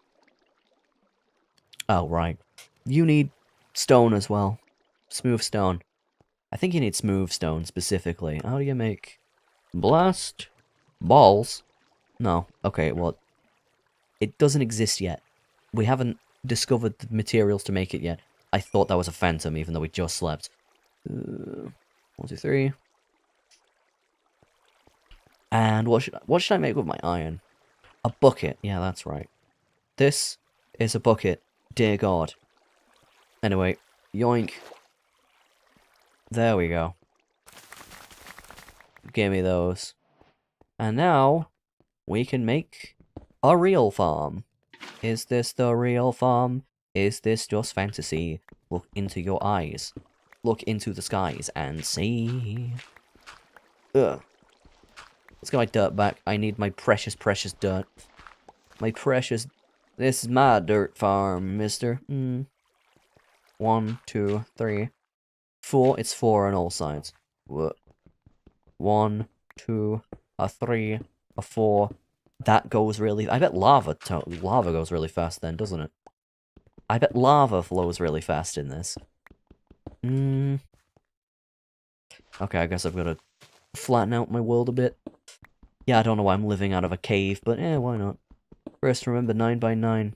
Oh, right. You need stone as well. Smooth stone. I think you need smooth stone, specifically. How do you make... Blast? Balls? No. Okay, well... It doesn't exist yet. We haven't discovered the materials to make it yet. I thought that was a phantom, even though we just slept. 1, 2, 3. And what should I make with my iron? A bucket. Yeah, that's right. This is a bucket. Dear God. Anyway, yoink. There we go. Give me those. And now, we can make a real farm. Is this the real farm? Is this just fantasy? Look into your eyes. Look into the skies and see. Ugh. Let's get my dirt back. I need my precious, precious dirt. My precious... This is my dirt farm, mister. 1, 2, 3, 4. It's 4 on all sides. What? 1, 2, 3, 4. That goes really... I bet lava goes really fast then, doesn't it? I bet lava flows really fast in this. Okay, I guess I've got to flatten out my world a bit. Yeah, I don't know why I'm living out of a cave, but why not? First, remember 9 by 9.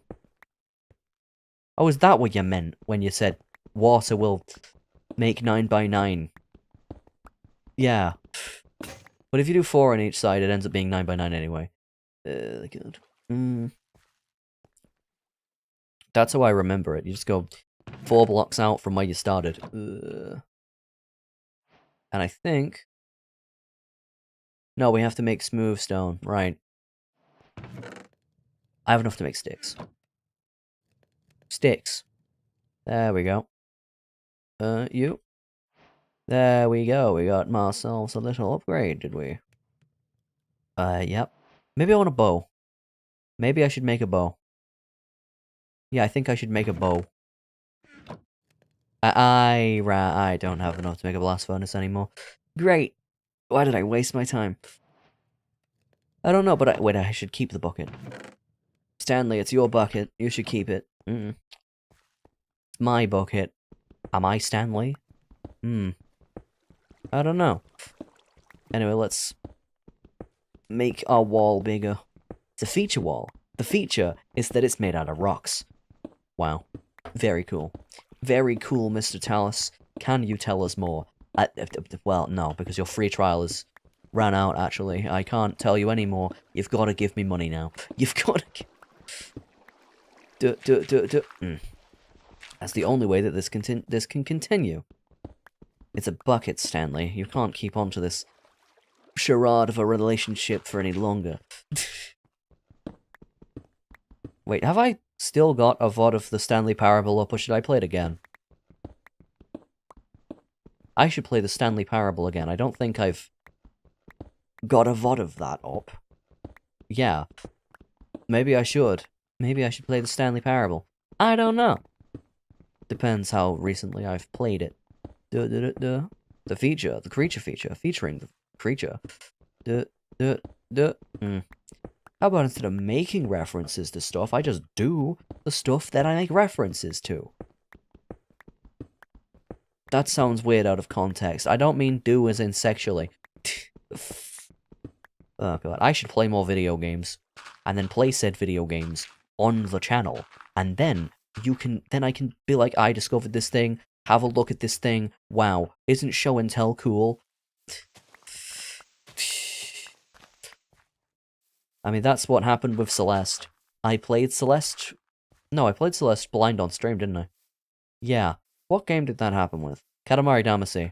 Oh, is that what you meant when you said water will make 9 by 9? Yeah. But if you do 4 on each side, it ends up being 9 by 9 anyway. Good. That's how I remember it. You just go 4 blocks out from where you started. And I think... No, we have to make smooth stone. Right. I have enough to make sticks. Sticks. There we go. You. There we go. We got ourselves a little upgrade, did we? Yep. Maybe I want a bow. Maybe I should make a bow. Yeah, I think I should make a bow. I don't have enough to make a blast furnace anymore. Great. Why did I waste my time? I don't know, but wait, I should keep the bucket. Stanley, it's your bucket. You should keep it. It's my bucket. Am I Stanley? I don't know. Anyway, let's make our wall bigger. It's a feature wall. The feature is that it's made out of rocks. Wow. Very cool. Very cool, Mr. Talus. Can you tell us more? Well, no, because your free trial is ran out, actually. I can't tell you anymore. You've got to give me money now. You've got to... That's the only way that this can continue. It's a bucket, Stanley. You can't keep on to this charade of a relationship for any longer. Wait, have I still got a VOD of the Stanley Parable up, or should I play it again? I should play the Stanley Parable again. I don't think I've got a VOD of that up. Yeah. Maybe I should. Maybe I should play the Stanley Parable. I don't know. Depends how recently I've played it. The creature feature, featuring the creature. How about instead of making references to stuff, I just do the stuff that I make references to? That sounds weird out of context. I don't mean do as in sexually. Oh god, I should play more video games. And then play said video games on the channel. And then I can be like, I discovered this thing, have a look at this thing, wow, isn't show and tell cool? I mean, that's what happened with Celeste. I played Celeste blind on stream, didn't I? Yeah. What game did that happen with? Katamari Damacy.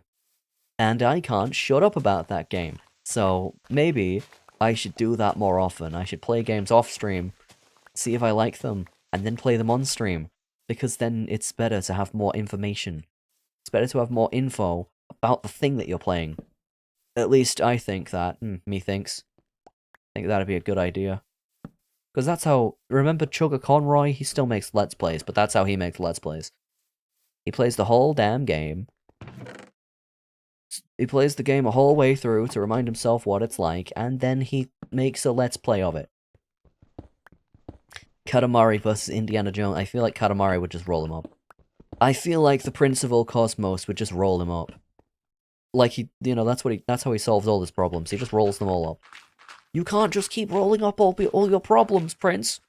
And I can't shut up about that game. So, maybe I should do that more often. I should play games off stream, see if I like them, and then play them on stream. Because then it's better to have more information. It's better to have more info about the thing that you're playing. At least I think that. Me thinks. I think that'd be a good idea. Because that's how... Remember Chugga Conroy? He still makes Let's Plays, but that's how he makes Let's Plays. He plays the whole damn game. He plays the game a whole way through to remind himself what it's like, and then he makes a Let's Play of it. Katamari versus Indiana Jones. I feel like Katamari would just roll him up. I feel like the Prince of All Cosmos would just roll him up. Like he, that's how he solves all his problems. He just rolls them all up. You can't just keep rolling up all your problems, Prince.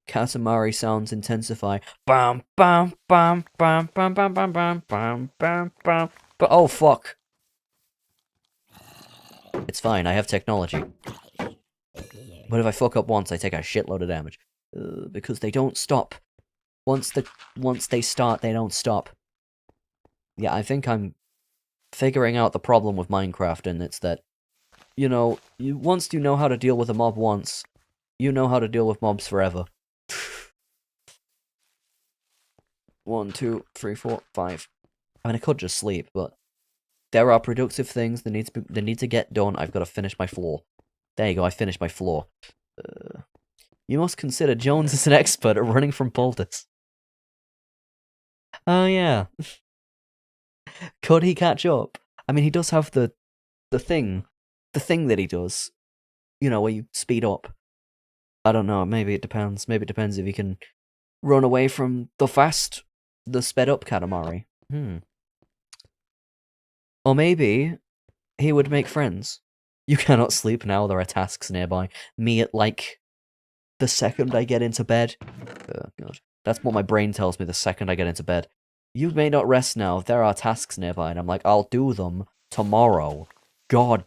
Katamari sounds intensify. Bam, bam, bam, bam, bam, bam, bam, bam, bam, bam, bam. But oh fuck. It's fine, I have technology. But if I fuck up once, I take a shitload of damage. Because they don't stop. Once they start, they don't stop. Yeah, I think I'm figuring out the problem with Minecraft, and it's that, once you know how to deal with a mob once, you know how to deal with mobs forever. 1, 2, 3, 4, 5. I mean, I could just sleep, but there are productive things that need to get done. I've got to finish my floor. There you go, I finished my floor. You must consider Jones as an expert at running from boulders. Oh, yeah. Could he catch up? I mean, he does have the thing that he does. Where you speed up. I don't know, maybe it depends. Maybe it depends if he can run away from the sped up Katamari. Or maybe he would make friends. You cannot sleep now, there are tasks nearby. Me at, like, the second I get into bed. Oh, God. That's what my brain tells me the second I get into bed. You may not rest now, there are tasks nearby. And I'm like, I'll do them tomorrow. God,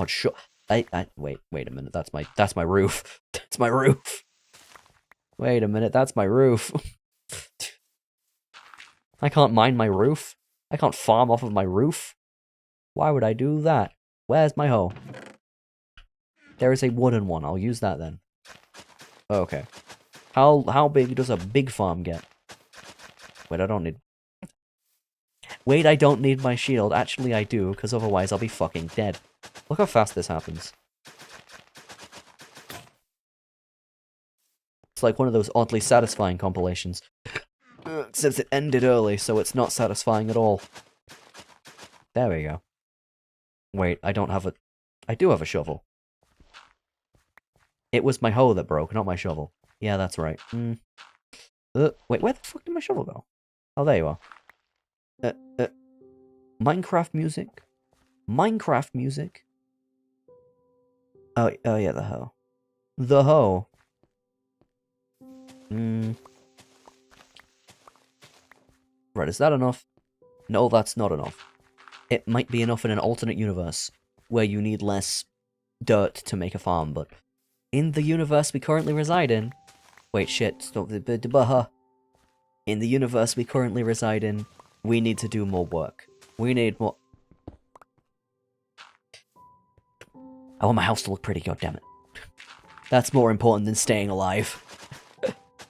shut... wait a minute, that's my roof. That's my roof. Wait a minute, that's my roof. I can't mine my roof. I can't farm off of my roof. Why would I do that? Where's my hoe? There is a wooden one. I'll use that then. Okay. How big does a big farm get? Wait, I don't need... Wait, I don't need my shield. Actually, I do, because otherwise I'll be fucking dead. Look how fast this happens. It's like one of those oddly satisfying compilations. Except it ended early, so it's not satisfying at all. There we go. Wait, I don't have a... I do have a shovel. It was my hoe that broke, not my shovel. Yeah, that's right. Wait, where the fuck did my shovel go? Oh, there you are. Minecraft music? Minecraft music? Oh yeah, the hoe. The hoe. Right, is that enough? No, that's not enough. It might be enough in an alternate universe, where you need less dirt to make a farm, but in the universe we currently reside in... Wait, shit, stop the... In the universe we currently reside in, we need to do more work. We need more... I want my house to look pretty, goddammit. That's more important than staying alive.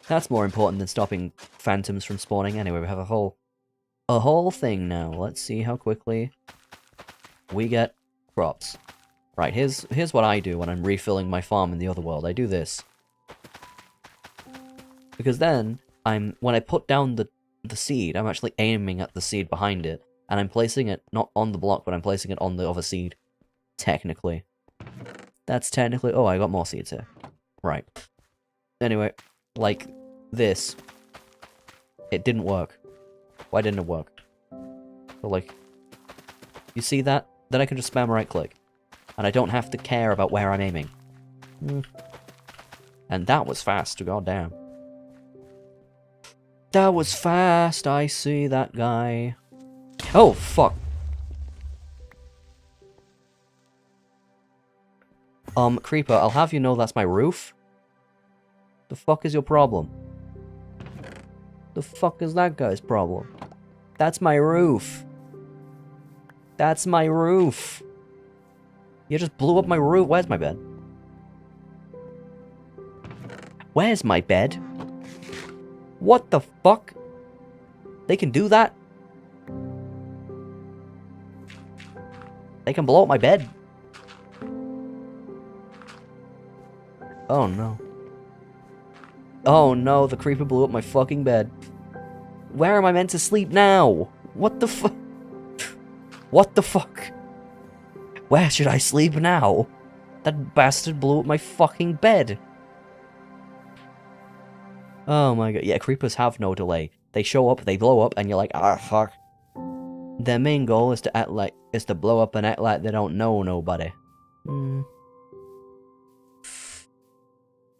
That's more important than stopping phantoms from spawning. Anyway, we have a whole thing now. Let's see how quickly we get crops. Right, here's what I do when I'm refilling my farm in the other world. I do this. Because then, when I put down the seed. I'm actually aiming at the seed behind it. And I'm placing it not on the block, but I'm placing it on the other seed. Technically. That's technically... Oh, I got more seeds here. Right. Anyway, like this. It didn't work. Why didn't it work? But like... You see that? Then I can just spam right click. And I don't have to care about where I'm aiming. And that was fast, goddamn. That was fast, I see that guy. Oh, fuck. Creeper, I'll have you know that's my roof. The fuck is your problem? The fuck is that guy's problem? That's my roof. That's my roof. You just blew up my roof. Where's my bed? Where's my bed? What the fuck? They can do that? They can blow up my bed? Oh no. Oh no, the creeper blew up my fucking bed. Where am I meant to sleep now? What the fuck? What the fuck? Where should I sleep now? That bastard blew up my fucking bed. Oh my god. Yeah, creepers have no delay. They show up, they blow up, and you're like, ah, fuck. Their main goal is to blow up and act like they don't know nobody.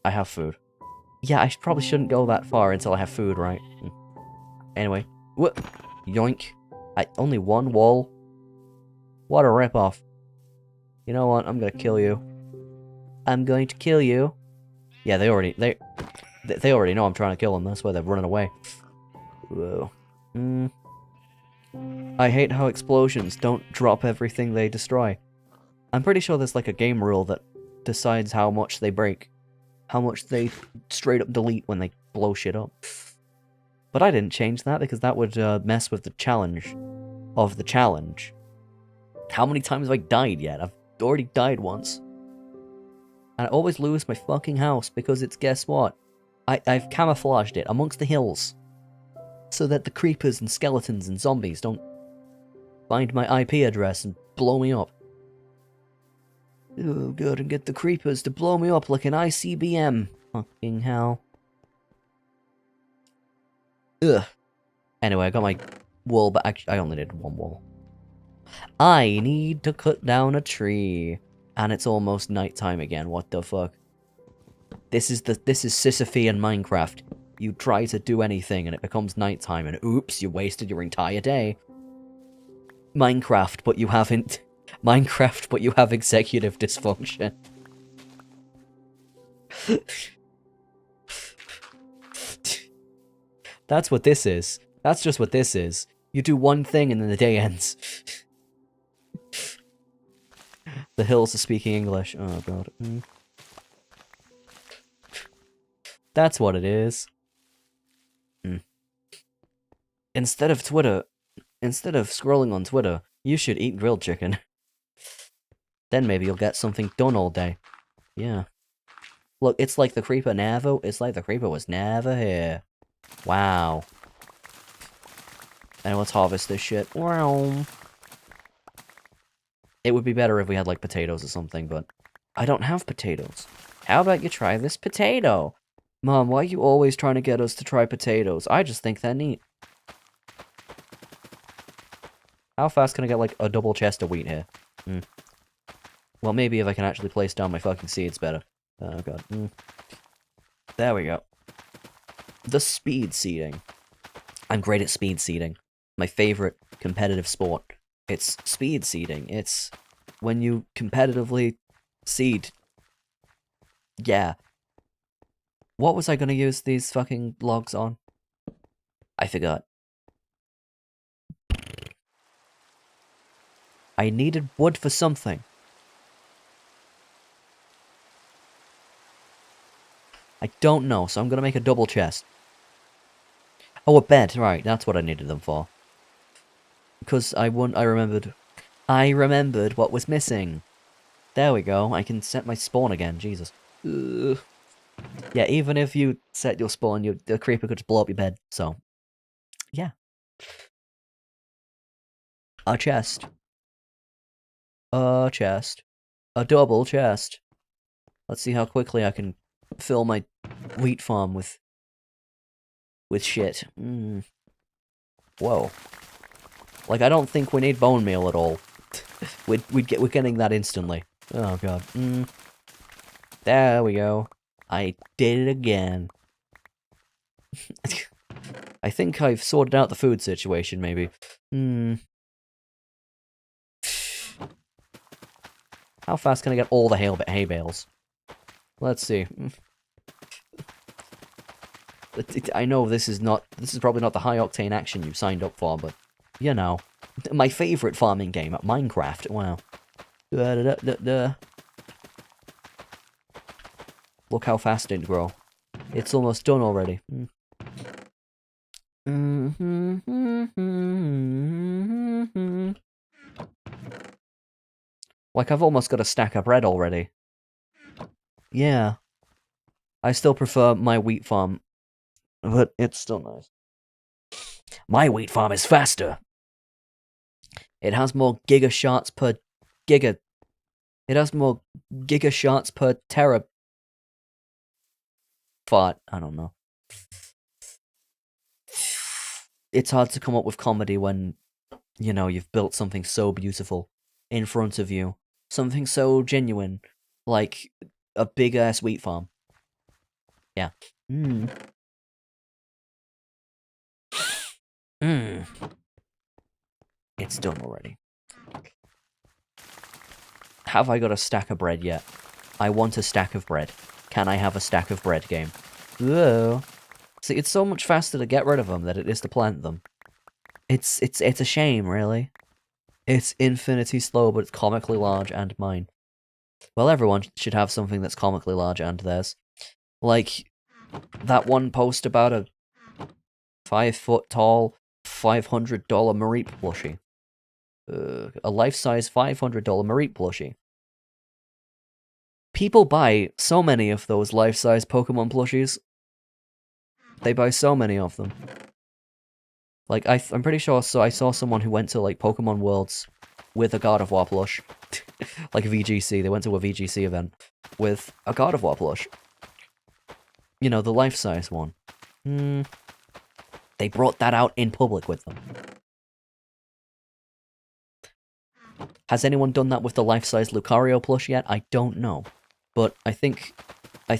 I have food. Yeah, I probably shouldn't go that far until I have food, right? Anyway. What? Yoink. Only one wall? What a ripoff. You know what? I'm gonna kill you. I'm going to kill you. Yeah, they already know I'm trying to kill them. That's why they're running away. Whoa. I hate how explosions don't drop everything they destroy. I'm pretty sure there's like a game rule that decides how much they break. How much they straight up delete when they blow shit up. But I didn't change that because that would mess with the challenge of the challenge. How many times have I died yet? I've already died once. And I always lose my fucking house because it's, guess what? I've camouflaged it amongst the hills. So that the creepers and skeletons and zombies don't find my IP address and blow me up. Oh god, and get the creepers to blow me up like an ICBM. Fucking hell. Ugh. Anyway, I got my wool, but actually I only did one wool. I need to cut down a tree. And it's almost nighttime again, what the fuck? This is Sisyphean Minecraft. You try to do anything and it becomes nighttime and oops, you wasted your entire day. Minecraft, but you haven't... Minecraft, but you have executive dysfunction. That's what this is. That's just what this is. You do one thing and then the day ends. The hills are speaking English. Oh god. That's what it is. Instead of scrolling on Twitter, you should eat grilled chicken. Then maybe you'll get something done all day. Yeah. Look, it's like the creeper never... It's like the creeper was never here. Wow. And let's harvest this shit. Wow. It would be better if we had, like, potatoes or something, but... I don't have potatoes. How about you try this potato? Mom, why are you always trying to get us to try potatoes? I just think they're neat. How fast can I get, like, a double chest of wheat here? Well, maybe if I can actually place down my fucking seeds better. Oh, god. There we go. The speed seeding. I'm great at speed seeding. My favorite competitive sport. It's speed seeding. It's when you competitively seed. Yeah. What was I gonna use these fucking logs on? I forgot. I needed wood for something. I don't know, so I'm gonna make a double chest. Oh, a bed, right, that's what I needed them for. Because I remembered what was missing. There we go, I can set my spawn again, Jesus. Ugh. Yeah, even if you set your spawn, the creeper could just blow up your bed, so. Yeah, A chest. A chest. A double chest. Let's see how quickly I can fill my wheat farm with shit. Whoa. Like, I don't think we need bone meal at all. We're getting that instantly. Oh god. There we go. I did it again. I think I've sorted out the food situation, maybe. How fast can I get all the hay bales? Let's see. I know this is probably not the high-octane action you signed up for, but, you know. My favorite farming game, Minecraft. Wow. Look how fast it grow. It's almost done already. Like, I've almost got a stack of bread already. Yeah. I still prefer my wheat farm, but it's still nice. My wheat farm is faster. It has more gigashots per giga. It has more gigashots per tera. Fart. I don't know. It's hard to come up with comedy when, you know, you've built something so beautiful in front of you. Something so genuine, like a big-ass wheat farm. Yeah. It's done already. Have I got a stack of bread yet? I want a stack of bread. Can I have a stack of bread, game? Whoa. See, it's so much faster to get rid of them than it is to plant them. It's a shame, really. It's infinity slow, but it's comically large and mine. Well, everyone should have something that's comically large and theirs. Like, that one post about a 5-foot-tall, $500 Mareep plushie. A life-size $500 Mareep plushie. People buy so many of those life-size Pokemon plushies. They buy so many of them. Like, I'm pretty sure, so I saw someone who went to, like, Pokemon Worlds with a God of War plush. Like a VGC, they went to a VGC event with a God of War plush. You know, the life-size one. They brought that out in public with them. Has anyone done that with the life-size Lucario plush yet? I don't know. But I think the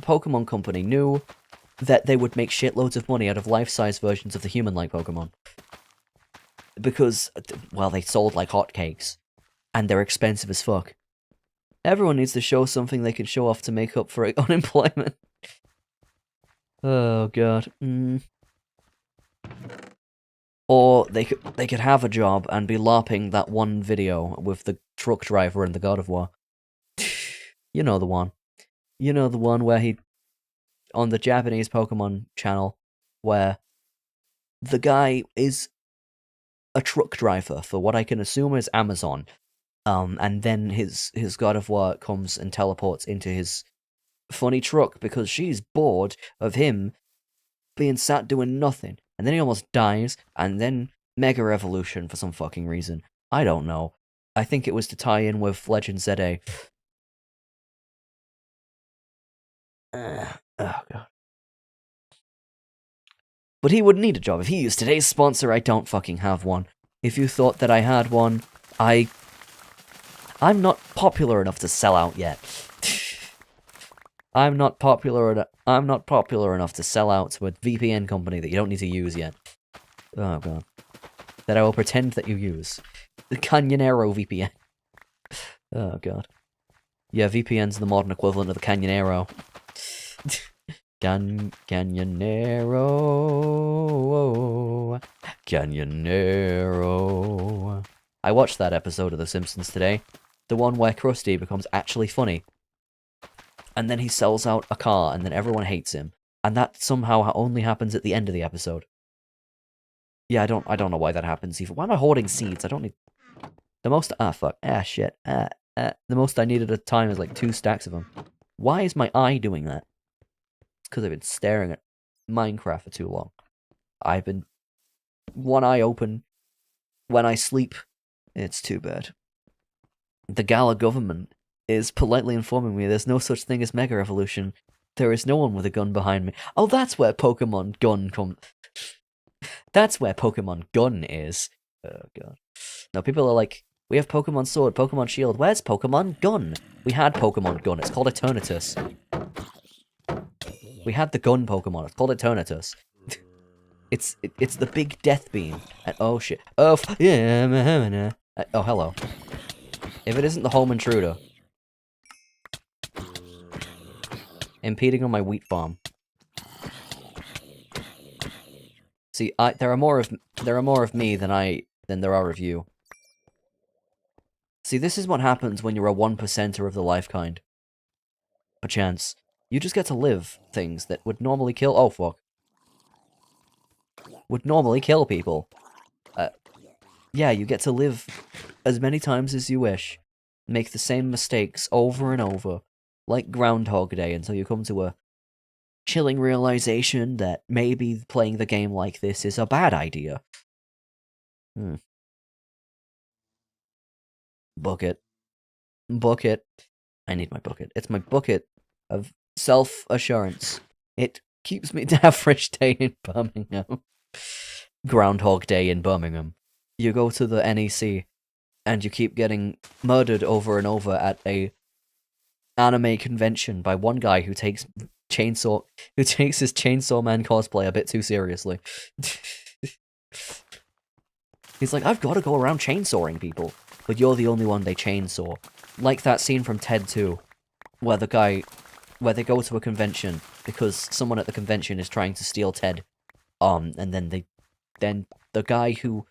Pokemon Company knew that they would make shitloads of money out of life-size versions of the human-like Pokemon. Because, well, they sold like hotcakes. And they're expensive as fuck. Everyone needs to show something they can show off to make up for unemployment. Oh god. Or they could have a job and be LARPing that one video with the truck driver and the God of War. You know the one. You know the one where he, on the Japanese Pokemon channel, where the guy is a truck driver for what I can assume is Amazon. And then his God of War comes and teleports into his funny truck because she's bored of him being sat doing nothing. And then he almost dies, and then Mega Evolution for some fucking reason. I don't know. I think it was to tie in with Legend ZA. Oh, god. But he would need a job. If he used today's sponsor, I don't fucking have one. If you thought that I had one, I'm not popular enough to sell out yet. I'm not popular enough to sell out to a VPN company that you don't need to use yet. Oh god. That I will pretend that you use. The Canyonero VPN. Oh god. Yeah, VPN's the modern equivalent of the Canyonero. Canyonero. I watched that episode of The Simpsons today. The one where Krusty becomes actually funny. And then he sells out a car, and then everyone hates him. And that somehow only happens at the end of the episode. Yeah, I don't know why that happens even. Why am I hoarding seeds? I don't need... The most... fuck. Shit. The most I need at a time is like 2 stacks of them. Why is my eye doing that? It's because I've been staring at Minecraft for too long. I've been one eye open when I sleep. It's too bad. The Gala government is politely informing me there's no such thing as Mega Evolution. There is no one with a gun behind me. Oh, that's where Pokemon Gun That's where Pokemon Gun is. Oh, God. No, people are like, we have Pokemon Sword, Pokemon Shield. Where's Pokemon Gun? We had Pokemon Gun. It's called Eternatus. We had the gun Pokemon. It's called Eternatus. It's the big death beam. And, oh, shit. Oh, yeah. Oh, hello. If it isn't the home intruder. Impeding on my wheat farm. See, there are more of me than there are of you. See, this is what happens when you're a 1%er of the life kind. Perchance. You just get to live things that would normally kill- oh fuck. Would normally kill people. Yeah, you get to live as many times as you wish. Make the same mistakes over and over. Like Groundhog Day, until you come to a chilling realization that maybe playing the game like this is a bad idea. Bucket. Bucket. I need my bucket. It's my bucket of self-assurance. It keeps me to average day in Birmingham. Groundhog Day in Birmingham. You go to the NEC, and you keep getting murdered over and over at a anime convention by one guy who takes his Chainsaw Man cosplay a bit too seriously. He's like, I've got to go around chainsawing people, but you're the only one they chainsaw. Like that scene from Ted 2, where they go to a convention because someone at the convention is trying to steal Ted, and then the guy who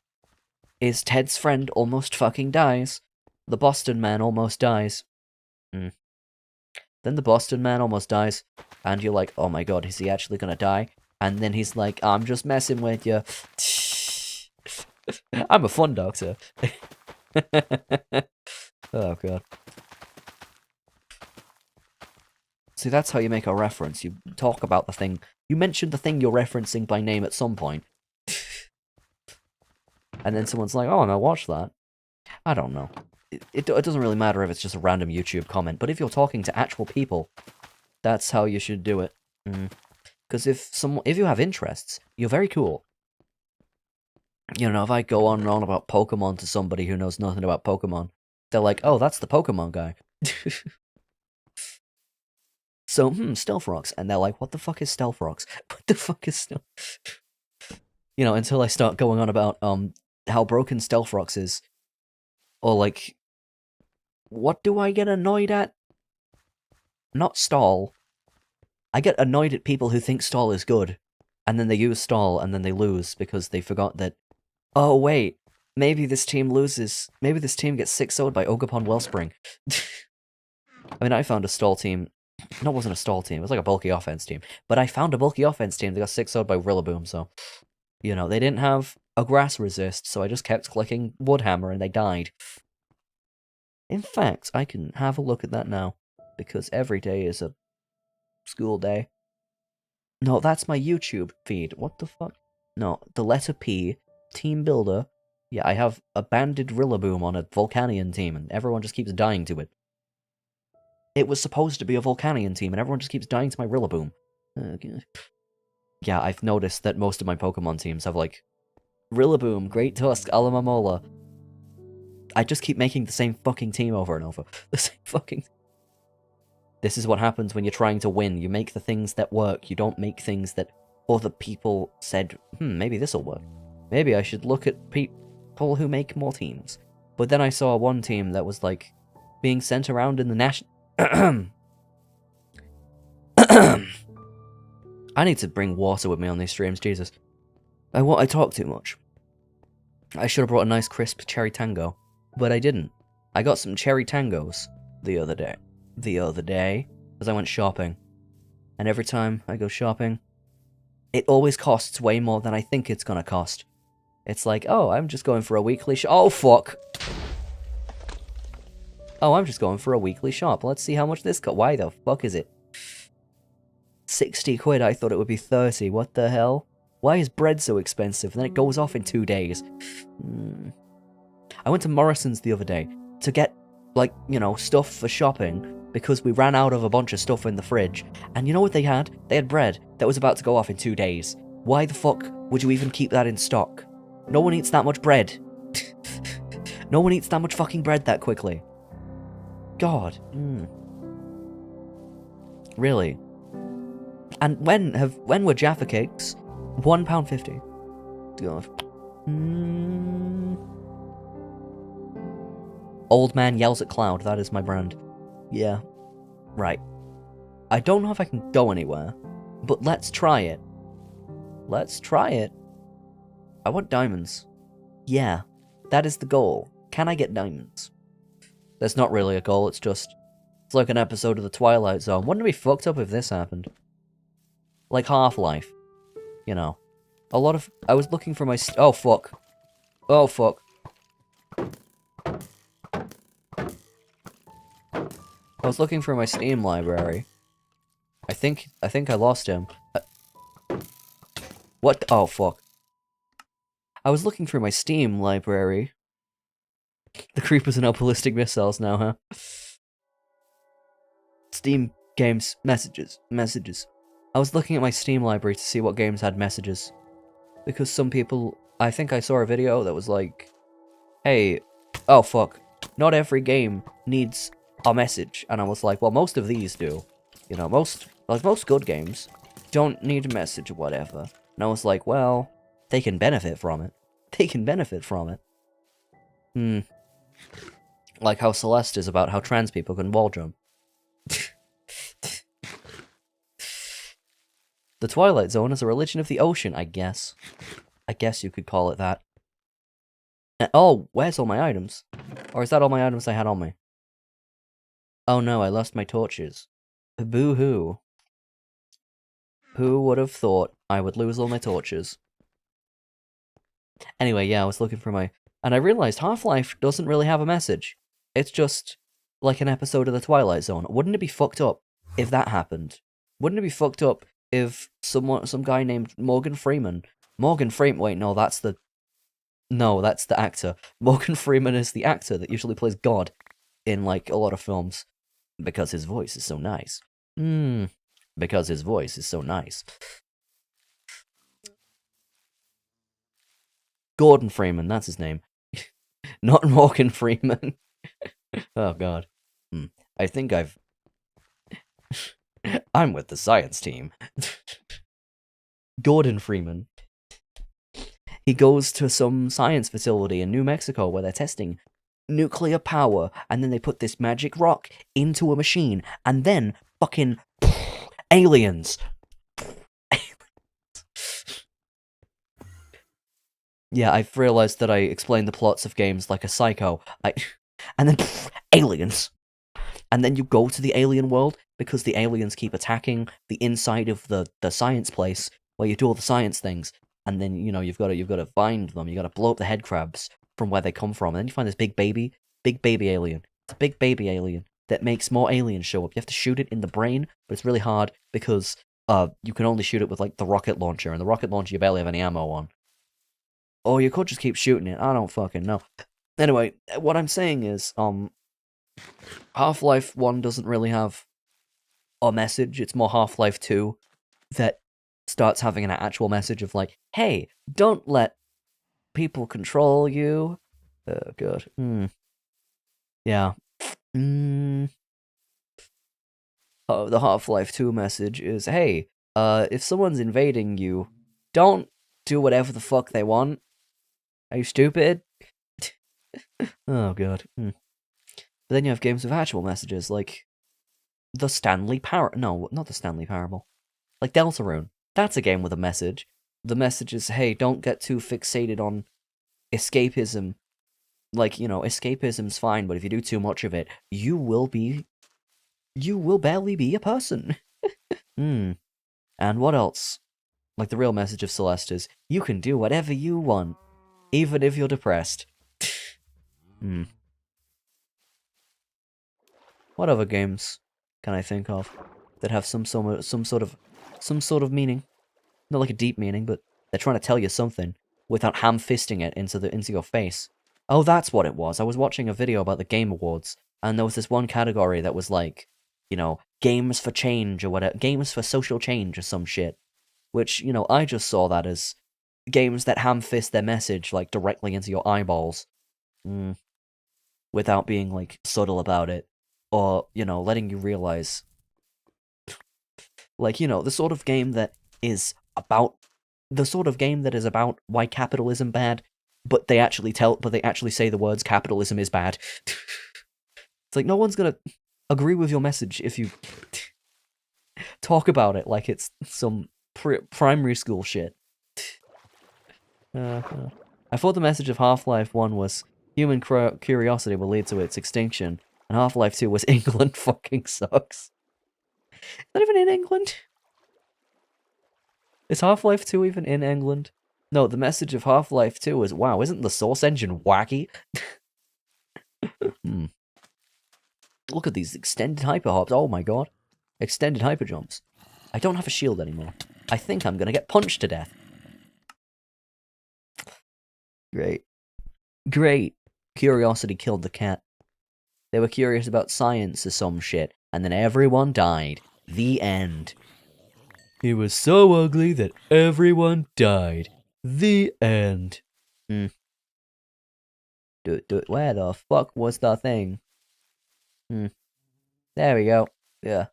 is Ted's friend almost fucking dies. The Boston man almost dies. Then the Boston man almost dies, and you're like, oh my god, is he actually gonna die? And then he's like, I'm just messing with you. I'm a fun doctor. Oh god. See, that's how you make a reference. You talk about the thing. You mention the thing you're referencing by name at some point. And then someone's like, oh, no, watch that. I don't know. It doesn't really matter if it's just a random YouTube comment, but if you're talking to actual people, that's how you should do it. Because if you have interests, you're very cool. You know, if I go on and on about Pokemon to somebody who knows nothing about Pokemon, they're like, oh, that's the Pokemon guy. So, Stealth Rocks. And they're like, what the fuck is Stealth Rocks? What the fuck is Stealth... You know, until I start going on about, how broken Stealth Rocks is. Or, like, what do I get annoyed at? Not stall. I get annoyed at people who think stall is good, and then they use stall, and then they lose because they forgot that, oh wait, maybe this team loses. Maybe this team gets 6-0'd by Ogerpon Wellspring. I mean, I found a stall team. No, it wasn't a stall team. It was like a bulky offense team. But I found a bulky offense team that got 6-0'd by Rillaboom, so... You know, they didn't have a grass resist, so I just kept clicking Woodhammer and they died. In fact, I can have a look at that now, because every day is a school day. No, that's my YouTube feed. What the fuck? No, the letter P, Team Builder. Yeah, I have a banded Rillaboom on a Volcanion team, and everyone just keeps dying to it. It was supposed to be a Volcanion team, and everyone just keeps dying to my Rillaboom. Okay. Yeah, I've noticed that most of my Pokemon teams have, like, Rillaboom, Great Tusk, Alamamola. I just keep making the same fucking team over and over. The same fucking... This is what happens when you're trying to win. You make the things that work. You don't make things that other people said, maybe this'll work. Maybe I should look at people who make more teams. But then I saw one team that was, like, being sent around in the national... I need to bring water with me on these streams, Jesus. I talk too much. I should have brought a nice crisp cherry tango, but I didn't. I got some cherry tangos the other day. Because I went shopping. And every time I go shopping, it always costs way more than I think it's gonna cost. It's like, oh, I'm just going for a weekly oh, fuck! Oh, I'm just going for a weekly shop. Let's see how much this costs. Why the fuck is it 60 quid? I thought it would be 30. What the hell? Why is bread so expensive? And then it goes off in 2 days. I went to Morrison's the other day to get, like, you know, stuff for shopping because we ran out of a bunch of stuff in the fridge. And you know what they had? They had bread that was about to go off in 2 days. Why the fuck would you even keep that in stock? No one eats that much bread. No one eats that much fucking bread that quickly. God. Really? And when were Jaffa cakes £1.50? God. Old man yells at cloud. That is my brand. Yeah. Right. I don't know if I can go anywhere, but let's try it. Let's try it. I want diamonds. Yeah. That is the goal. Can I get diamonds? That's not really a goal, it's like an episode of The Twilight Zone. Wouldn't it be fucked up if this happened? Like Half-Life. You know. I was looking for my oh fuck. Oh fuck. I was looking for my Steam library. I think I lost him. What? Oh fuck. I was looking for my Steam library. The creepers are now ballistic missiles now, huh? Steam games messages. I was looking at my Steam library to see what games had messages. Because some people... I think I saw a video that was like... Hey... Oh, fuck. Not every game needs a message. And I was like, well, most of these do. You know, most good games don't need a message or whatever. And I was like, well, they can benefit from it. They can benefit from it. Like how Celeste is about how trans people can wall jump. The Twilight Zone is a religion of the ocean, I guess. I guess you could call it that. Oh, where's all my items? Or is that all my items I had on me? Oh no, I lost my torches. Boo-hoo. Who would have thought I would lose all my torches? Anyway, yeah, I was looking for my... And I realized Half-Life doesn't really have a message. It's just like an episode of The Twilight Zone. Wouldn't it be fucked up if that happened? Wouldn't it be fucked up if some guy named Morgan Freeman... Wait, no, that's the actor. Morgan Freeman is the actor that usually plays God in, like, a lot of films. Because his voice is so nice. Because his voice is so nice. Gordon Freeman, that's his name. Not Morgan Freeman. Oh, God. I think I'm with the science team. Gordon Freeman. He goes to some science facility in New Mexico where they're testing nuclear power, and then they put this magic rock into a machine, and then fucking aliens. Yeah, I've realized that I explain the plots of games like a psycho. And then aliens. And then you go to the alien world because the aliens keep attacking the inside of the science place where you do all the science things. And then, you know, you've got to find them. You got to blow up the head crabs from where they come from. And then you find this big baby alien. It's a big baby alien that makes more aliens show up. You have to shoot it in the brain, but it's really hard because you can only shoot it with, like, the rocket launcher. And the rocket launcher you barely have any ammo on. Or you could just keep shooting it. I don't fucking know. Anyway, what I'm saying is, Half-Life 1 doesn't really have a message. It's more Half-Life 2 that starts having an actual message of, like, hey, don't let people control you. Oh, God. Yeah. Oh, the Half-Life 2 message is, hey, if someone's invading you, don't do whatever the fuck they want. Are you stupid? Oh, God. But then you have games with actual messages, like the Stanley Parable. No, not the Stanley Parable. Like Deltarune. That's a game with a message. The message is, hey, don't get too fixated on escapism. Like, you know, escapism's fine, but if you do too much of it, you will barely be a person. And what else? Like, the real message of Celeste is, you can do whatever you want, even if you're depressed. What other games can I think of that have some sort of meaning? Not like a deep meaning, but They're trying to tell you something without ham-fisting it into your face. Oh, that's what it was. I was watching a video about the Game Awards, and there was this one category that was like, you know, games for change or whatever, games for social change or some shit. Which, you know, I just saw that as games that ham-fist their message, like, directly into your eyeballs. Without being, like, subtle about it. Or, you know, letting you realize... Like, you know, the sort of game that is about... The sort of game that is about why capitalism bad, but they actually say the words capitalism is bad. It's like, no one's gonna agree with your message if you talk about it like it's some primary school shit. I thought the message of Half-Life 1 was human curiosity will lead to its extinction, and Half-Life 2 was England fucking sucks. Is that even in England? Is Half-Life 2 even in England? No, the message of Half-Life 2 is, wow, isn't the source engine wacky? Look at these extended hyperhops. Oh my god. Extended hyperjumps. I don't have a shield anymore. I think I'm gonna get punched to death. Great. Great. Curiosity killed the cat. They were curious about science or some shit, and then everyone died. The end. He was so ugly that everyone died. The end. Do it. Where the fuck was the thing? There we go. Yeah.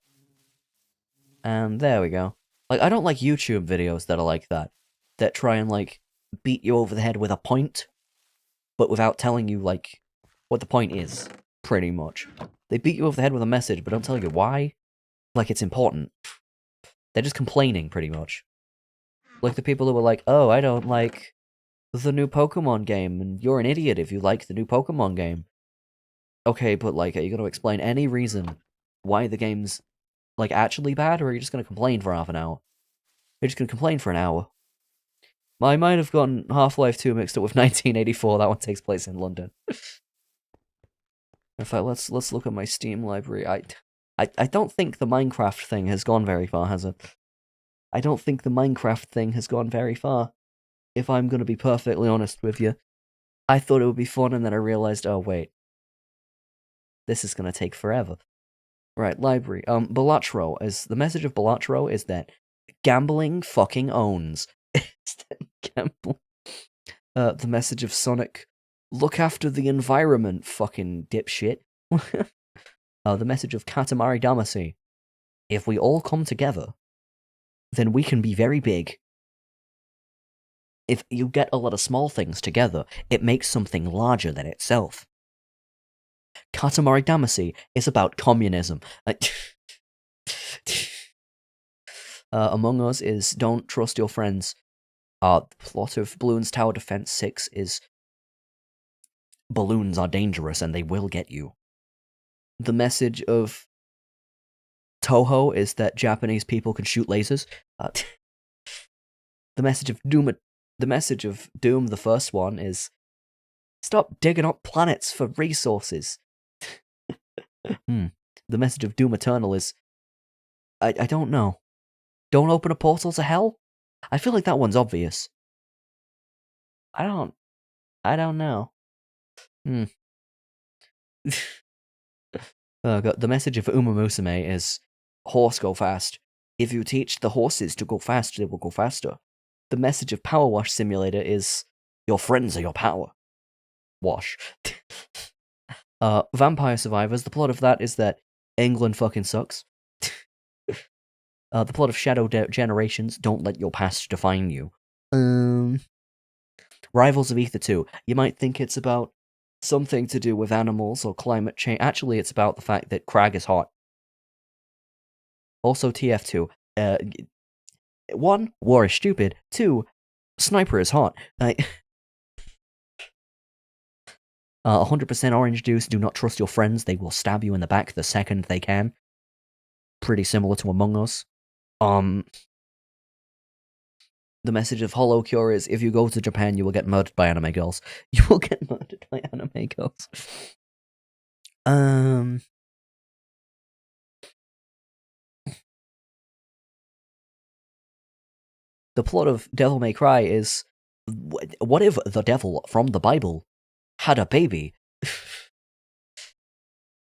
And there we go. Like, I don't like YouTube videos that are like that. That try and, like, beat you over the head with a point, but without telling you, like, what the point is, pretty much. They beat you over the head with a message, but don't tell you why. Like, it's important. They're just complaining, pretty much. Like the people who were like, oh, I don't like the new Pokemon game, and you're an idiot if you like the new Pokemon game. Okay, but, like, are you going to explain any reason why the game's, like, actually bad, or are you just going to complain for half an hour? You're just going to complain for an hour. I might have gotten Half-Life 2 mixed up with 1984. That one takes place in London. In fact, let's look at my Steam library. I don't think the Minecraft thing has gone very far, has it? I don't think the Minecraft thing has gone very far. If I'm going to be perfectly honest with you. I thought it would be fun, and then I realized, oh, wait. This is going to take forever. Right, library. Balatro is... The message of Balatro is that gambling fucking owns. Gamble. The message of Sonic, look after the environment, fucking dipshit. The message of Katamari Damacy, if we all come together, then we can be very big. If you get a lot of small things together, it makes something larger than itself. Katamari Damacy is about communism. Among Us is don't trust your friends. The plot of Balloons Tower Defense 6 is balloons are dangerous and they will get you. The message of Toho is that Japanese people can shoot lasers. The message of Doom, the first one, is stop digging up planets for resources. The message of Doom Eternal is I don't know. Don't open a portal to hell? I feel like that one's obvious. I don't know. Oh God. The message of Uma Musume is horse go fast. If you teach the horses to go fast, they will go faster. The message of Power Wash Simulator is your friends are your power. Wash. Vampire Survivors, the plot of that is that England fucking sucks. The plot of Shadow Generations, don't let your past define you. Rivals of Ether 2, you might think it's about something to do with animals or climate change. Actually, it's about the fact that Crag is hot. Also TF2. 1, war is stupid. 2, sniper is hot. 100% orange juice, do not trust your friends, they will stab you in the back the second they can. Pretty similar to Among Us. The message of Hollow Cure is, if you go to Japan, you will get murdered by anime girls. You will get murdered by anime girls. the plot of Devil May Cry is, what if the devil from the Bible had a baby?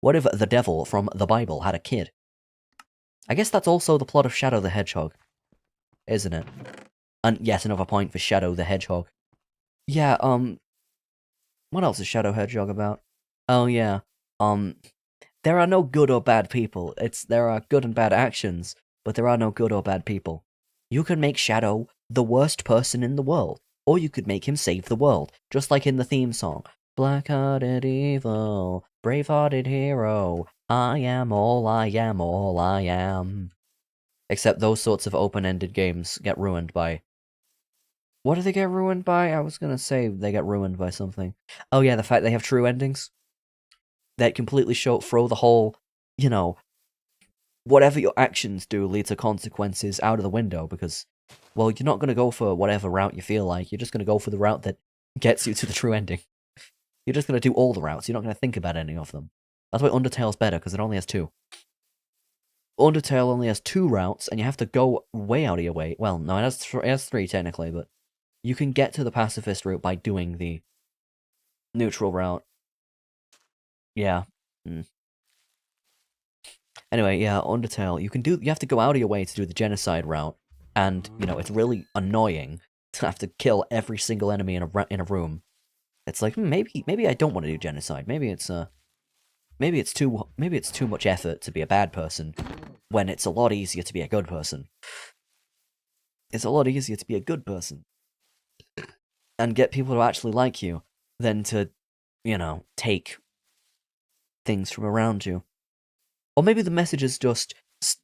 What if the devil from the Bible had a kid? I guess that's also the plot of Shadow the Hedgehog, isn't it? And yet another point for Shadow the Hedgehog. Yeah, what else is Shadow Hedgehog about? Oh yeah, there are no good or bad people. There are good and bad actions, but there are no good or bad people. You can make Shadow the worst person in the world, or you could make him save the world, just like in the theme song. Black-hearted evil, brave-hearted hero, I am all I am, all I am. Except those sorts of open-ended games get ruined by... What do they get ruined by? I was gonna say they get ruined by something. Oh yeah, the fact they have true endings. That completely throw the whole, you know, whatever your actions do lead to consequences out of the window, because, well, you're not gonna go for whatever route you feel like, you're just gonna go for the route that gets you to the true ending. You're just gonna do all the routes, you're not gonna think about any of them. That's why Undertale's better, because it only has 2. Undertale only has 2 routes, and you have to go way out of your way. Well, no, it has 3 technically, but you can get to the pacifist route by doing the neutral route. Yeah. Anyway, yeah, Undertale, you have to go out of your way to do the genocide route, and, you know, it's really annoying to have to kill every single enemy in a room. It's like, maybe I don't want to do genocide. Maybe it's too much effort to be a bad person, when it's a lot easier to be a good person. It's a lot easier to be a good person and get people to actually like you than to, you know, take things from around you. Or maybe the message is just,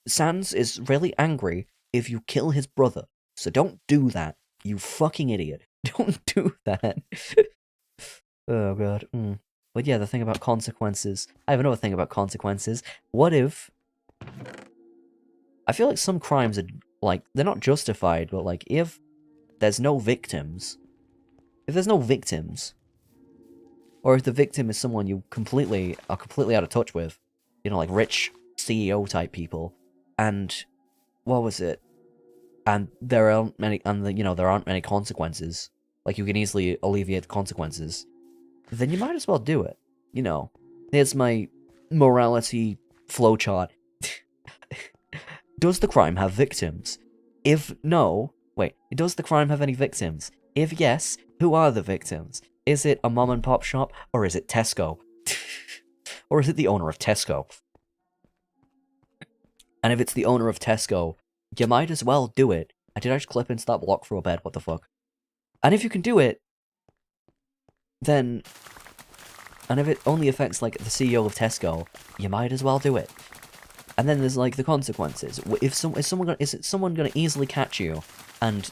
Sans is really angry if you kill his brother, so don't do that, you fucking idiot. Don't do that. Oh god. But yeah, the thing about consequences... I have another thing about consequences. What if... I feel like some crimes are, like, they're not justified, but, like, if there's no victims... If there's no victims... Or if the victim is someone you are completely out of touch with, you know, like rich CEO type people, and what was it? And there aren't many, there aren't many consequences. Like, you can easily alleviate the consequences. Then you might as well do it. You know, here's my morality flowchart. Does the crime have victims? If no, wait, does the crime have any victims? If yes, who are the victims? Is it a mom and pop shop, or is it Tesco? Or is it the owner of Tesco? And if it's the owner of Tesco, you might as well do it. I did actually clip and stop block for a bed, what the fuck? And if you can do it, then... And if it only affects, like, the CEO of Tesco, you might as well do it. And then there's, like, the consequences. Is someone gonna easily catch you and,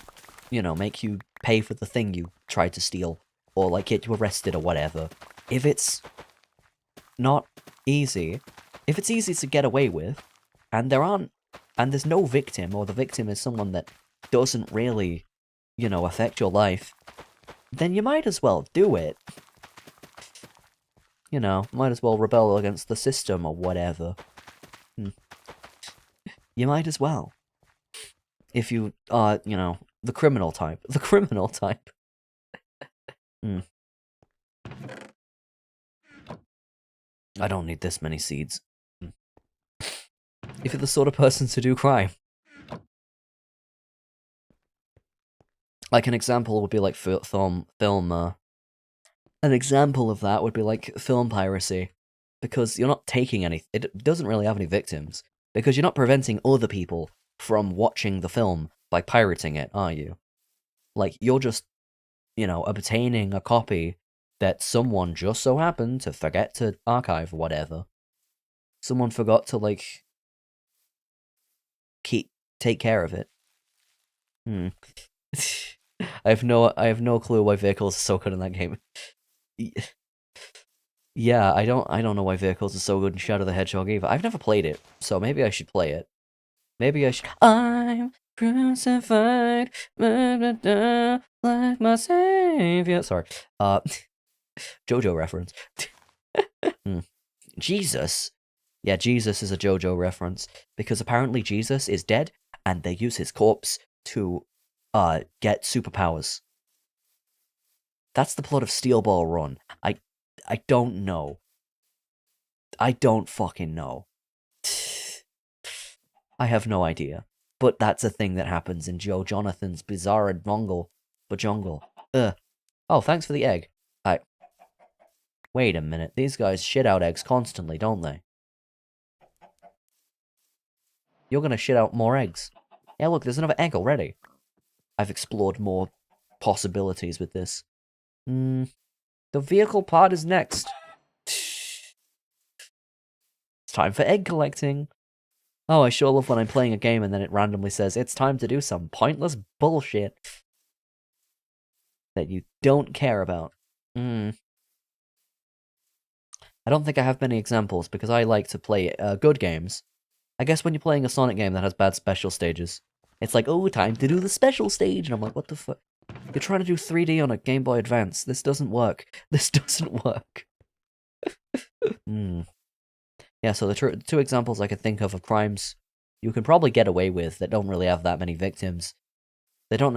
you know, make you pay for the thing you tried to steal? Or, like, get you arrested or whatever? If it's not easy, if it's easy to get away with, and there's no victim, or the victim is someone that doesn't really, you know, affect your life, then you might as well do it. You know, might as well rebel against the system or whatever. You might as well. If you are, you know, the criminal type. The criminal type. I don't need this many seeds. If you're the sort of person to do crime. Like, an example would be like film, an example of that would be like film piracy. Because you're not taking any, it doesn't really have any victims. Because you're not preventing other people from watching the film by pirating it, are you? Like, you're just, you know, obtaining a copy that someone just so happened to forget to archive or whatever. Someone forgot to, like, take care of it. I have no clue why vehicles are so good in that game. Yeah, I don't know why vehicles are so good in Shadow the Hedgehog either. I've never played it, so maybe I should play it. Maybe I should. I'm crucified, like my savior. Sorry, JoJo reference. Jesus. Yeah, Jesus is a JoJo reference because apparently Jesus is dead, and they use his corpse to get superpowers. That's the plot of Steel Ball Run. I don't know. I don't fucking know. I have no idea. But that's a thing that happens in Joe Jonathan's Bizarre Bajongle. Ugh. Oh, thanks for the egg. Wait a minute. These guys shit out eggs constantly, don't they? You're gonna shit out more eggs. Yeah, look, there's another egg already. I've explored more possibilities with this. The vehicle pod is next. It's time for egg collecting. Oh, I sure love when I'm playing a game and then it randomly says, it's time to do some pointless bullshit that you don't care about. I don't think I have many examples because I like to play good games. I guess when you're playing a Sonic game that has bad special stages, it's like, oh, time to do the special stage, and I'm like, what the fuck? You're trying to do 3D on a Game Boy Advance. This doesn't work. This doesn't work. Yeah, so the two examples I could think of crimes you can probably get away with that don't really have that many victims. They don't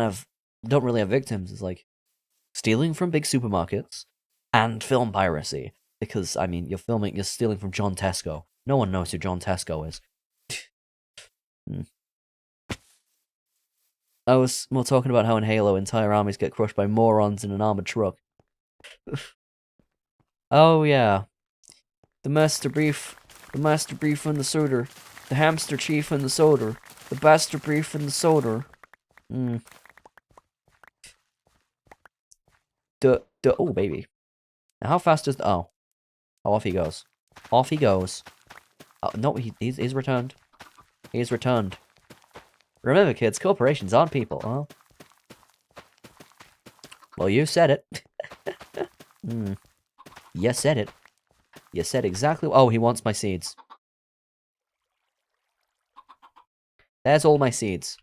really have victims. It's like stealing from big supermarkets and film piracy. Because, I mean, you're stealing from John Tesco. No one knows who John Tesco is. I was more talking about how in Halo entire armies get crushed by morons in an armored truck. Oh yeah. The Master Brief and the Soda. The Hamster Chief and the Soda. The Bastard Brief and the Soda. Oh baby. Now how fast is oh, off he goes. Off he goes. Oh, no, he's returned. He's returned. Remember, kids, corporations aren't people, huh? Well, you said it. You said it. You said exactly. Oh, he wants my seeds. There's all my seeds.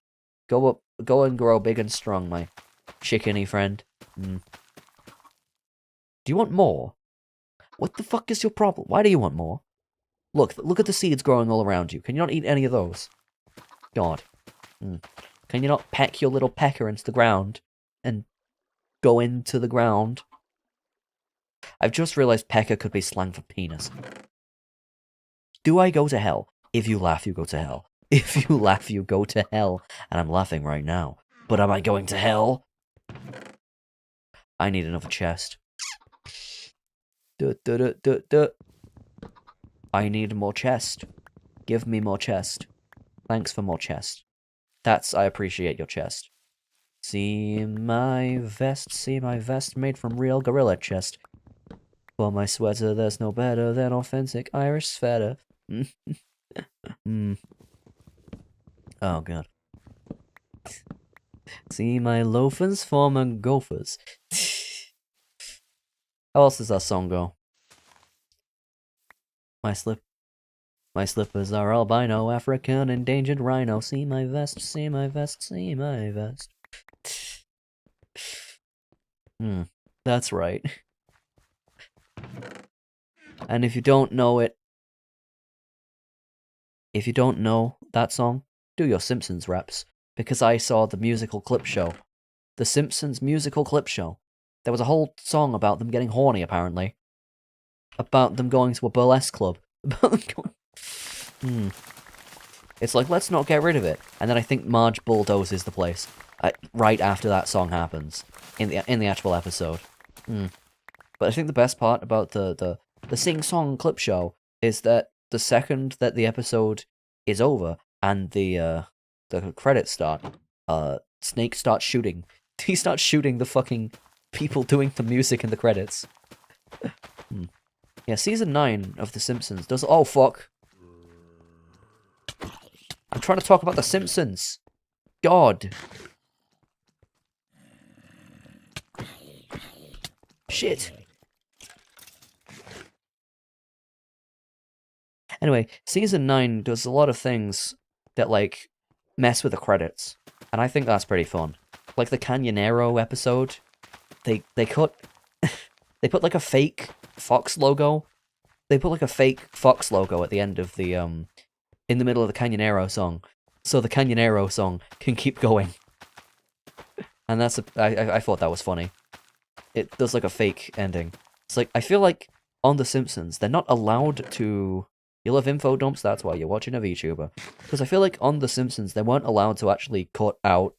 Go and grow big and strong, my chickeny friend. Do you want more? What the fuck is your problem? Why do you want more? Look at the seeds growing all around you. Can you not eat any of those? God. Can you not peck your little pecker into the ground and go into the ground? I've just realized pecker could be slang for penis. Do I go to hell? If you laugh, you go to hell. If you laugh, you go to hell. And I'm laughing right now. But am I going to hell? I need another chest. I need more chest. Give me more chest. Thanks for more chest. I appreciate your chest. See my vest made from real gorilla chest. For my sweater, there's no better than authentic Irish sweater. Oh god. See my loafers for my gophers. How else does that song go? My slippers are albino, African, endangered rhino. See my vest, see my vest, see my vest. That's right. And if you don't know it, if you don't know that song, do your Simpsons reps. Because I saw the musical clip show. The Simpsons musical clip show. There was a whole song about them getting horny, apparently. About them going to a burlesque club. It's like, let's not get rid of it. And then I think Marge bulldozes the place. Right after that song happens. In the actual episode. But I think the best part about the sing-song clip show is that the second that the episode is over and the credits start, Snake starts shooting. He starts shooting the fucking people doing the music in the credits. Yeah, season 9 of The Simpsons does. Oh fuck! I'm trying to talk about The Simpsons. God. Shit. Anyway, season 9 does a lot of things that, like, mess with the credits. And I think that's pretty fun. Like the Canyonero episode. They put like a fake Fox logo. They put like a fake Fox logo at the end of the, in the middle of the Canyonero song. So the Canyonero song can keep going. And I thought that was funny. It does like a fake ending. It's like, I feel like on The Simpsons, they're not allowed to... You love info dumps, that's why you're watching a VTuber. Because I feel like on The Simpsons, they weren't allowed to actually cut out...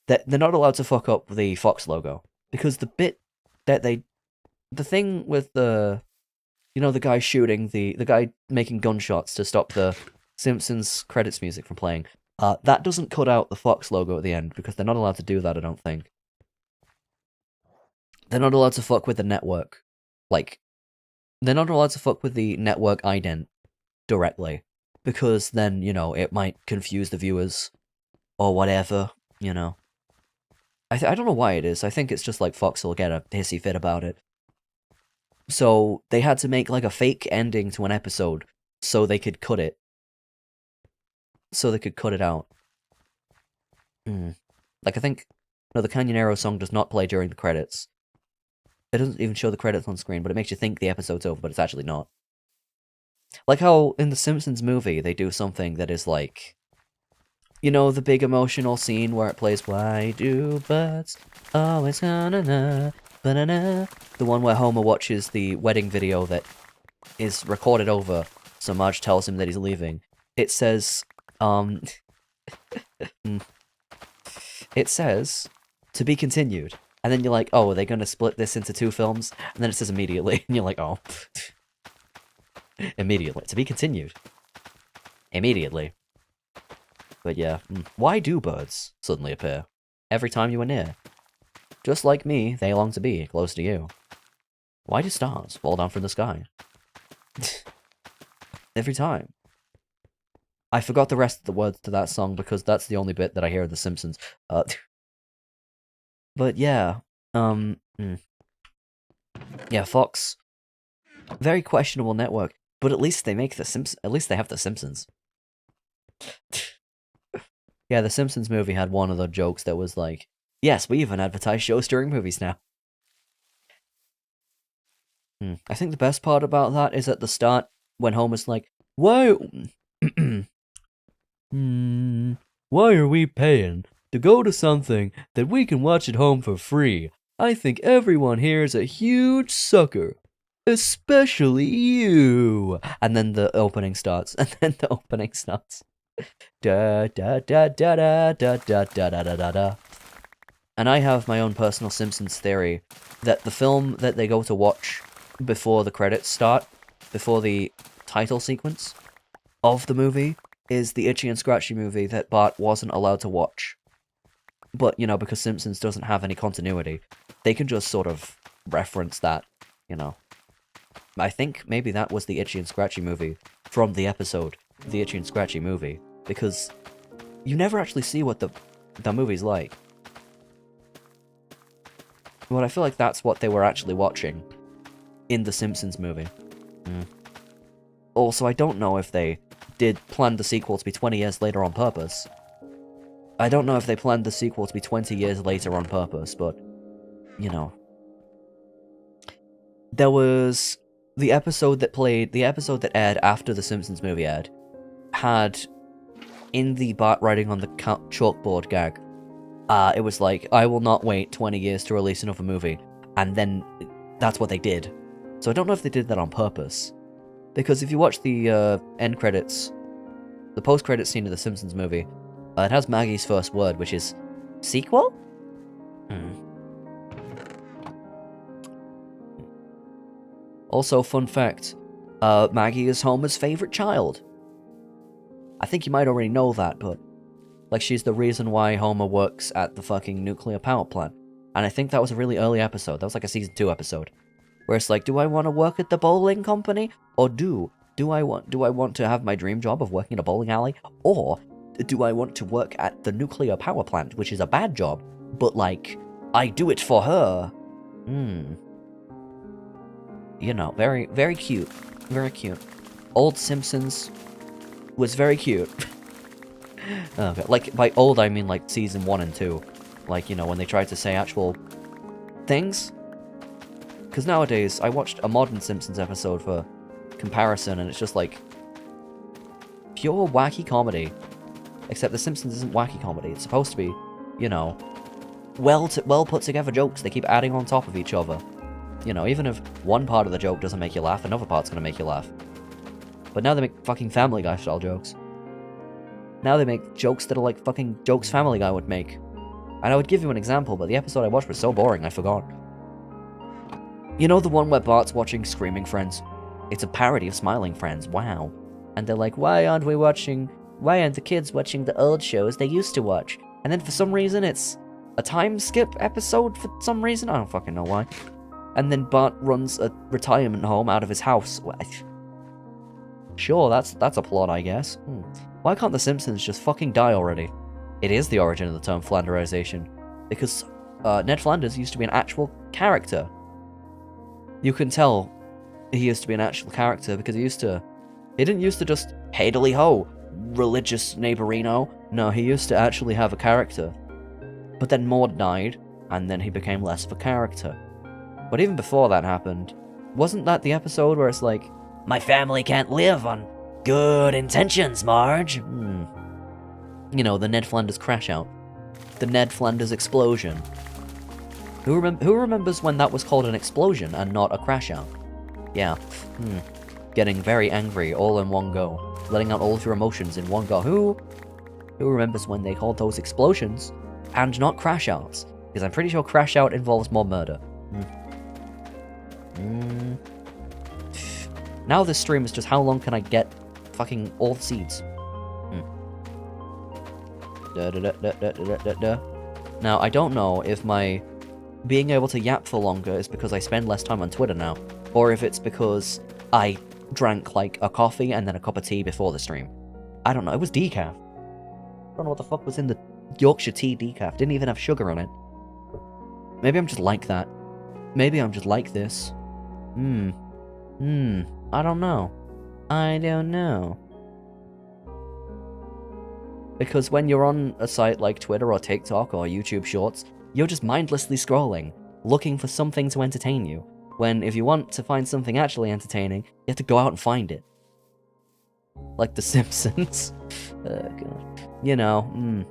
They're not allowed to fuck up the Fox logo. Because the bit that they... The thing with the... You know, the guy shooting, the guy making gunshots to stop the Simpsons credits music from playing. That doesn't cut out the Fox logo at the end, because they're not allowed to do that, I don't think. They're not allowed to fuck with the network. Like, they're not allowed to fuck with the network ident directly. Because then, you know, it might confuse the viewers. Or whatever, you know. I don't know why it is. I think it's just like Fox will get a hissy fit about it. So, they had to make like a fake ending to an episode so they could cut it. So they could cut it out. Like, I think... No, the Canyonero song does not play during the credits. It doesn't even show the credits on screen, but it makes you think the episode's over, but it's actually not. Like how in the Simpsons movie, they do something that is like... You know, the big emotional scene where it plays, "Why do birds always na-na-na, ba-na-na?" The one where Homer watches the wedding video that is recorded over, so Marge tells him that he's leaving. It says, it says, "To be continued." And then you're like, oh, are they going to split this into 2 films? And then it says immediately, and you're like, oh. Immediately. To be continued. Immediately. But yeah, why do birds suddenly appear? Every time you are near. Just like me, they long to be close to you. Why do stars fall down from the sky? Every time. I forgot the rest of the words to that song because that's the only bit that I hear of The Simpsons. But yeah, yeah, Fox, very questionable network, but at least they make at least they have The Simpsons. Yeah, The Simpsons movie had one of the jokes that was like, yes, we even advertise shows during movies now. I think the best part about that is at the start, when Homer's like, why are we paying to go to something that we can watch at home for free? I think everyone here is a huge sucker. Especially you. And then the opening starts. Da da da da da da da da da da da. And I have my own personal Simpsons theory that the film that they go to watch before the credits start, before the title sequence of the movie, is the Itchy and Scratchy movie that Bart wasn't allowed to watch. But, you know, because Simpsons doesn't have any continuity, they can just sort of reference that, you know. I think maybe that was the Itchy and Scratchy movie from the episode, the Itchy and Scratchy movie, because you never actually see what the movie's like. But I feel like that's what they were actually watching in the Simpsons movie. Also, I don't know if they did plan the sequel to be 20 years later on purpose. I don't know if they planned the sequel to be 20 years later on purpose, but, you know. There was the episode that aired after the Simpsons movie aired, had, in the Bart writing on the chalkboard gag, it was like, I will not wait 20 years to release another movie, and then that's what they did. So I don't know if they did that on purpose. Because if you watch the end credits, the post-credits scene of the Simpsons movie, it has Maggie's first word, which is, sequel? Also, fun fact, Maggie is Homer's favorite child. I think you might already know that, but, like, she's the reason why Homer works at the fucking nuclear power plant. And I think that was a really early episode. That was like a season 2 episode. Where it's like, do I want to work at the bowling company? Or do I want to have my dream job of working in a bowling alley? Or do I want to work at the nuclear power plant, which is a bad job, but, like, I do it for her? You know, very, very cute. Very cute. Old Simpsons was very cute. Okay, like, by old, I mean, like, season 1 and 2. Like, you know, when they tried to say actual things. Because nowadays, I watched a modern Simpsons episode for comparison, and it's just, like, pure wacky comedy. Except The Simpsons isn't wacky comedy. It's supposed to be, you know, well put together jokes. They keep adding on top of each other. You know, even if one part of the joke doesn't make you laugh, another part's gonna make you laugh. But now they make fucking Family Guy style jokes. Now they make jokes that are like fucking jokes Family Guy would make. And I would give you an example, but the episode I watched was so boring, I forgot. You know the one where Bart's watching Screaming Friends? It's a parody of Smiling Friends, wow. And they're like, why aren't the kids watching the old shows they used to watch? And then for some reason it's a time skip episode for some reason, I don't fucking know why. And then Bart runs a retirement home out of his house. Sure, that's a plot, I guess. Why can't The Simpsons just fucking die already? It is the origin of the term Flanderization, because Ned Flanders used to be an actual character. You can tell he used to be an actual character because he didn't used to just haidily ho, religious neighborino. No, he used to actually have a character. But then Maud died, and then he became less of a character. But even before that happened, wasn't that the episode where it's like, my family can't live on good intentions, Marge? You know, the Ned Flanders crash out. The Ned Flanders explosion. Who remembers when that was called an explosion and not a crash out? Yeah. Getting very angry all in one go. Letting out all of your emotions in one go. Who remembers when they called those explosions and not crash outs? Because I'm pretty sure crash out involves more murder. Now this stream is just how long can I get fucking all the seeds? Now, I don't know if my being able to yap for longer is because I spend less time on Twitter now, or if it's because I drank, like, a coffee and then a cup of tea before the stream. I don't know, it was decaf. I don't know what the fuck was in the Yorkshire tea decaf, didn't even have sugar on it. Maybe I'm just like that. Maybe I'm just like this. I don't know. I don't know. Because when you're on a site like Twitter or TikTok or YouTube Shorts, you're just mindlessly scrolling, looking for something to entertain you, when if you want to find something actually entertaining, you have to go out and find it. Like The Simpsons. Oh, God. You know,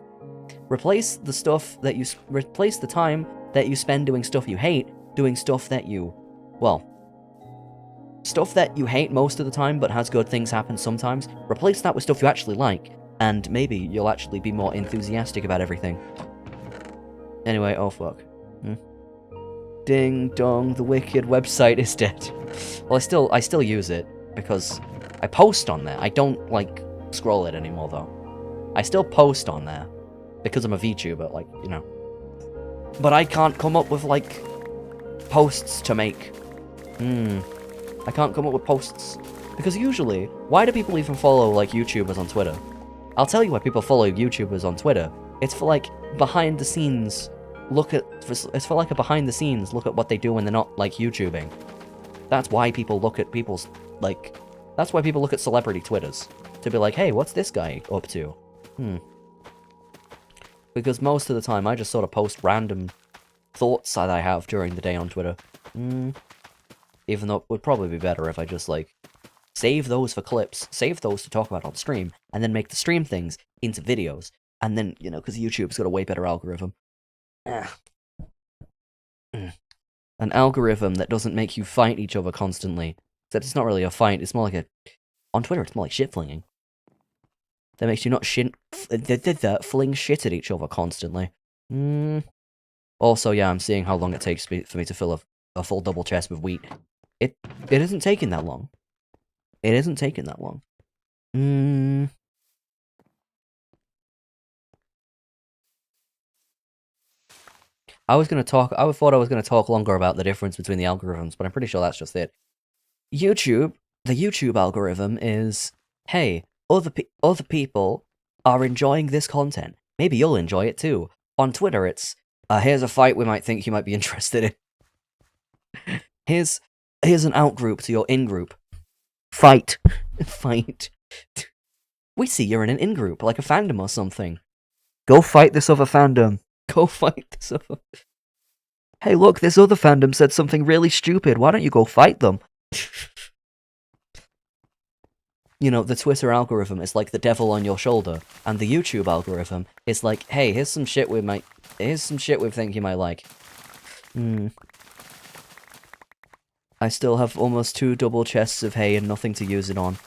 replace the time that you spend doing stuff you hate, doing stuff that you, well, stuff that you hate most of the time but has good things happen sometimes, replace that with stuff you actually like, and maybe you'll actually be more enthusiastic about everything. Anyway, oh fuck. Ding dong, the wicked website is dead. Well, I still use it, because I post on there. I don't, like, scroll it anymore, though. I still post on there, because I'm a VTuber, like, you know. But I can't come up with, like, posts to make. I can't come up with posts. Because usually, why do people even follow, like, YouTubers on Twitter? I'll tell you why people follow YouTubers on Twitter. It's for, like, behind the scenes, it's for, like, a behind the scenes look at what they do when they're not, like, YouTubing. That's why people look at people's, like, that's why people look at celebrity Twitters. To be like, hey, what's this guy up to? Because most of the time, I just sort of post random thoughts that I have during the day on Twitter. Even though it would probably be better if I just, like, save those for clips, save those to talk about on stream, and then make the stream things into videos. And then, you know, because YouTube's got a way better algorithm. An algorithm that doesn't make you fight each other constantly. Except it's not really a fight, it's more like a... On Twitter, it's more like shit-flinging. That makes you not fling shit at each other constantly. Also, yeah, I'm seeing how long it takes for me to fill a full double chest with wheat. It isn't taking that long. It isn't taking that long. I thought I was gonna talk longer about the difference between the algorithms, but I'm pretty sure that's just it. The YouTube algorithm is, hey, other people are enjoying this content. Maybe you'll enjoy it too. On Twitter, it's, here's a fight we might think you might be interested in. Here's an outgroup to your in-group. Fight. Fight. We see you're in an in-group, like a fandom or something. Go fight this other fandom. Go fight this other... Hey, look, this other fandom said something really stupid. Why don't you go fight them? you know, the Twitter algorithm is like the devil on your shoulder, and the YouTube algorithm is like, hey, here's some shit we think you might like. I still have almost 2 double chests of hay and nothing to use it on.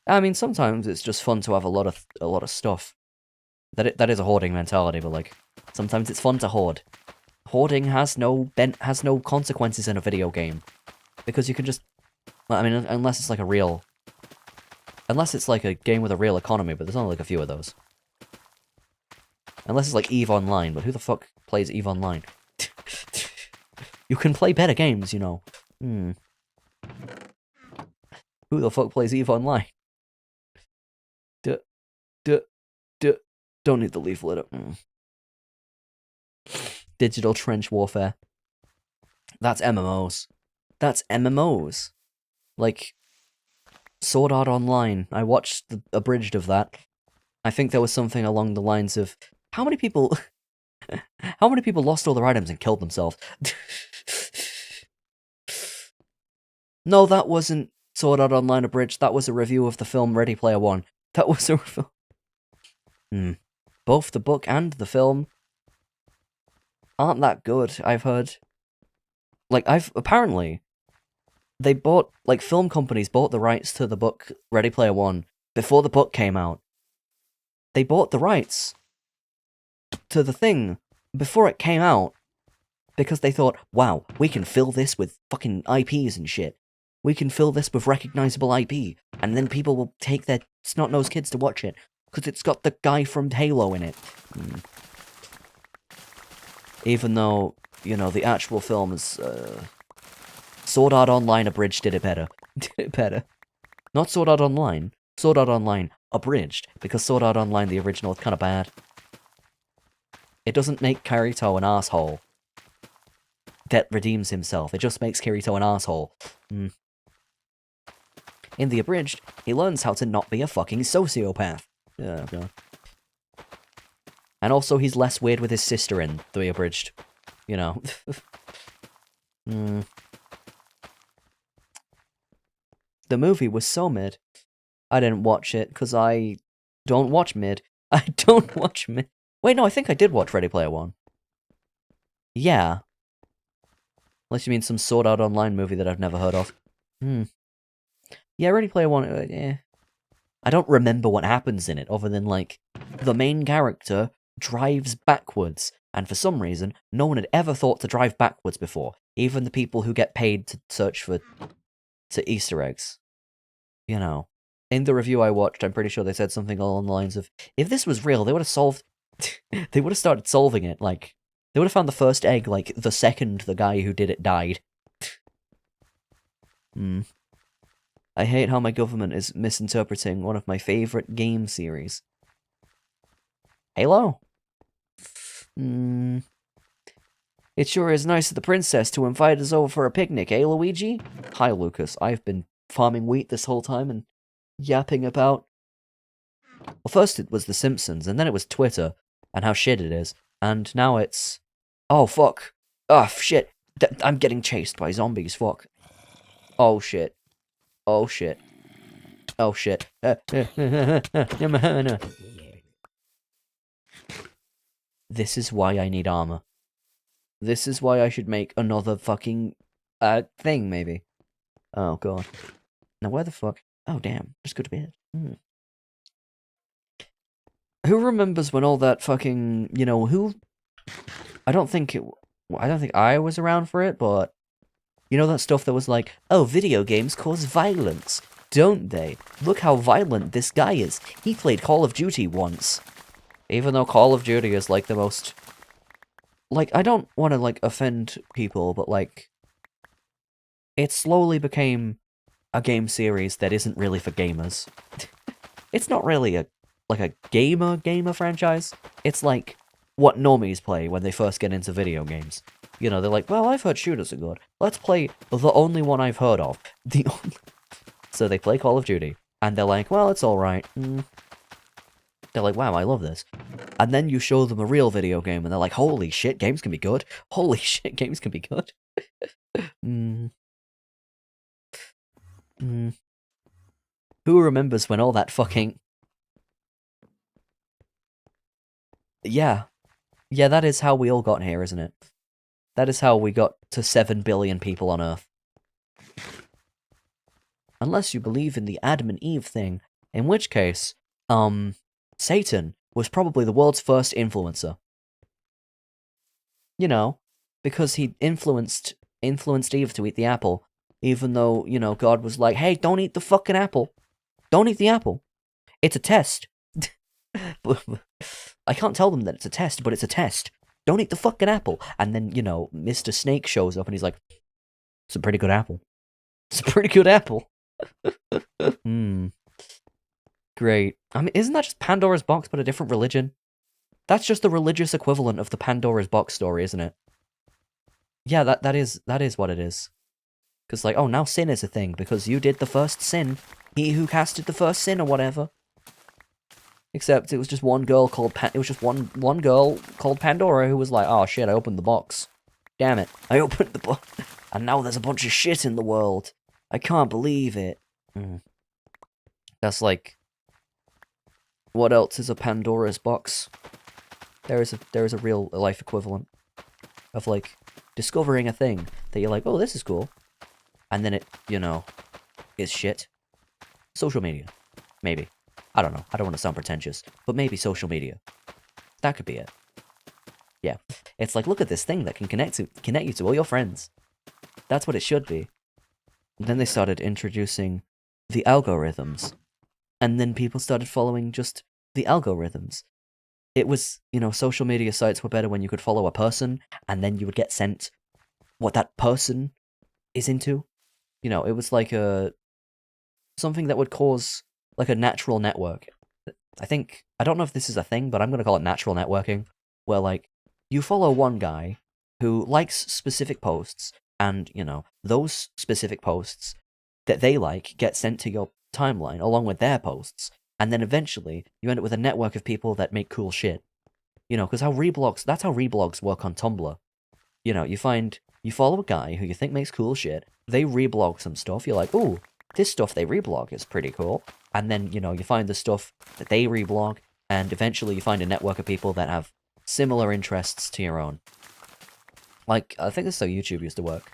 I mean, sometimes it's just fun to have a lot of stuff. That is a hoarding mentality, but like, sometimes it's fun to hoard. Hoarding has no consequences in a video game, because you can just, I mean, unless it's like a game with a real economy, but there's only like a few of those. Unless it's like EVE Online, but who the fuck plays EVE Online? You can play better games, you know. Who the fuck plays EVE Online? Don't need the leaflet. Digital Trench Warfare. That's MMOs. That's MMOs. Like, Sword Art Online. I watched the abridged of that. I think there was something along the lines of, how many people lost all their items and killed themselves? No, that wasn't Sword Art Online abridged. That was a review of the film Ready Player One. That was a review. Both the book and the film aren't that good, I've heard. Like, apparently, they bought, like, film companies bought the rights to the book Ready Player One before the book came out. They bought the rights to the thing before it came out because they thought, wow, we can fill this with fucking IPs and shit. We can fill this with recognizable IP, and then people will take their snot-nosed kids to watch it because it's got the guy from Halo in it. Even though, you know, the actual film is, Sword Art Online abridged did it better. Did it better. Not Sword Art Online. Sword Art Online abridged, because Sword Art Online, the original, is kind of bad. It doesn't make Kirito an asshole that redeems himself. It just makes Kirito an asshole. In the abridged, he learns how to not be a fucking sociopath. Oh, God. And also, he's less weird with his sister in the abridged. You know. The movie was so mid. I didn't watch it, because I don't watch mid. I don't watch mid. Wait, no, I think I did watch Ready Player One. Yeah. Unless you mean some Sword Art Online movie that I've never heard of. Yeah, Ready Player One, yeah. I don't remember what happens in it, other than, like, the main character drives backwards, and for some reason, no one had ever thought to drive backwards before. Even the people who get paid to search for Easter eggs. You know. In the review I watched, I'm pretty sure they said something along the lines of, if this was real, they would have solved... they would have started solving it, like... They would have found the first egg, like, the second the guy who did it died. I hate how my government is misinterpreting one of my favorite game series. Halo? It sure is nice of the princess to invite us over for a picnic, eh, Luigi? Hi, Lucas. I've been farming wheat this whole time and yapping about... Well, first it was The Simpsons, and then it was Twitter, and how shit it is, and now it's... Oh, fuck. Oh, shit. I'm getting chased by zombies, fuck. Oh, shit. Oh, shit. Oh, shit. This is why I need armor. This is why I should make another fucking, thing, maybe. Oh, God. Now, where the fuck? Oh, damn. Just go to bed. Who remembers when all that fucking, you know, who... I don't think I was around for it, but... You know that stuff that was like, oh, video games cause violence, don't they? Look how violent this guy is. He played Call of Duty once. Even though Call of Duty is, like, the most... Like, I don't want to, like, offend people, but, like... It slowly became a game series that isn't really for gamers. It's not really a gamer franchise. It's like what normies play when they first get into video games. You know, they're like, well, I've heard shooters are good. Let's play the only one I've heard of. So they play Call of Duty, and they're like, well, it's alright. They're like, wow, I love this. And then you show them a real video game, and they're like, holy shit, games can be good. Holy shit, games can be good. Who remembers when all that fucking... Yeah. Yeah, that is how we all got here, isn't it? That is how we got to 7 billion people on Earth. Unless you believe in the Adam and Eve thing, in which case, Satan was probably the world's first influencer. You know, because he influenced Eve to eat the apple, even though, you know, God was like, hey, don't eat the fucking apple. Don't eat the apple. It's a test. I can't tell them that it's a test, but it's a test. Don't eat the fucking apple. And then, you know, Mr. Snake shows up and he's like, it's a pretty good apple. It's a pretty good apple. Great. I mean, isn't that just Pandora's box, but a different religion? That's just the religious equivalent of the Pandora's box story, isn't it? Yeah, that is what it is. Because, like, oh, now sin is a thing, because you did the first sin. He who casted the first sin, or whatever. Except it was just one girl called one girl called Pandora who was like, oh shit, I opened the box. Damn it, I opened the box, and now there's a bunch of shit in the world. I can't believe it. That's like, what else is a Pandora's box? There is a real life equivalent of like discovering a thing that you're like, oh, this is cool, and then it, you know, is shit. Social media, maybe. I don't know. I don't want to sound pretentious, but maybe social media. That could be it. Yeah, it's like, look at this thing that can connect you to all your friends. That's what it should be. And then they started introducing the algorithms, and then people started following just the algorithms. It was, you know, social media sites were better when you could follow a person, and then you would get sent what that person is into. You know, it was like something that would cause like a natural network. I don't know if this is a thing, but I'm going to call it natural networking, where like you follow one guy who likes specific posts, and, you know, those specific posts that they like get sent to your timeline along with their posts, and then eventually you end up with a network of people that make cool shit. You know, because that's how reblogs work on Tumblr. You know, you follow a guy who you think makes cool shit, they reblog some stuff, you're like, ooh, this stuff they reblog is pretty cool. And then, you know, you find the stuff that they reblog, and eventually you find a network of people that have similar interests to your own. Like, I think this is how YouTube used to work.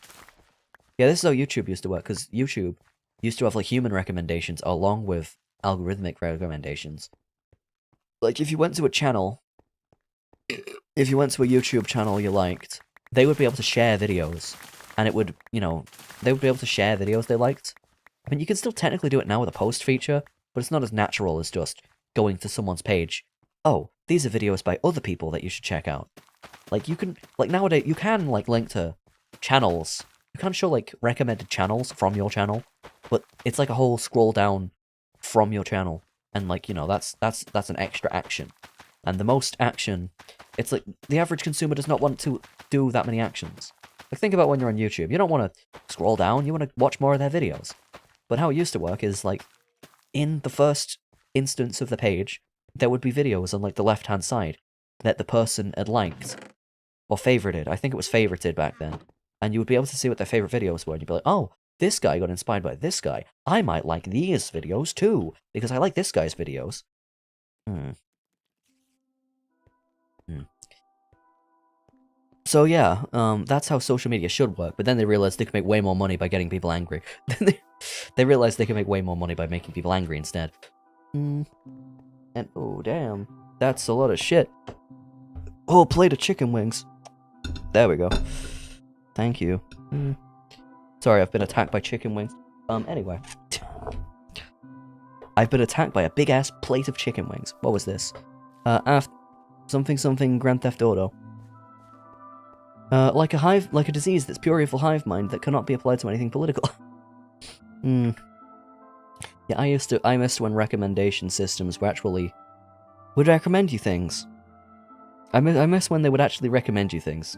Yeah, this is how YouTube used to work, because YouTube used to have, like, human recommendations along with algorithmic recommendations. Like, if you went to a YouTube channel you liked, they would be able to share videos, and it would, you know, they would be able to share videos they liked. I mean, you can still technically do it now with a post feature, but it's not as natural as just going to someone's page. Oh, these are videos by other people that you should check out. Like, you can, like, nowadays, you can, like, link to channels. You can show, like, recommended channels from your channel, but it's like a whole scroll down from your channel. And, like, you know, that's an extra action. And the most action, it's like, the average consumer does not want to do that many actions. Like, think about when you're on YouTube. You don't want to scroll down, you want to watch more of their videos. But how it used to work is, like, in the first instance of the page, there would be videos on, like, the left-hand side that the person had liked, or favorited. I think it was favorited back then. And you would be able to see what their favorite videos were, and you'd be like, oh, this guy got inspired by this guy. I might like these videos, too, because I like this guy's videos. So yeah, that's how social media should work, but then they realized they could make way more money by getting people angry. They realized they could make way more money by making people angry instead. And oh damn, that's a lot of shit. Whole plate of chicken wings. There we go. Thank you. Sorry, I've been attacked by chicken wings. Anyway. I've been attacked by a big-ass plate of chicken wings. What was this? Something Grand Theft Auto. Like a disease that's purely for hive mind that cannot be applied to anything political. Yeah, I missed when recommendation systems were actually would recommend you things. I miss when they would actually recommend you things.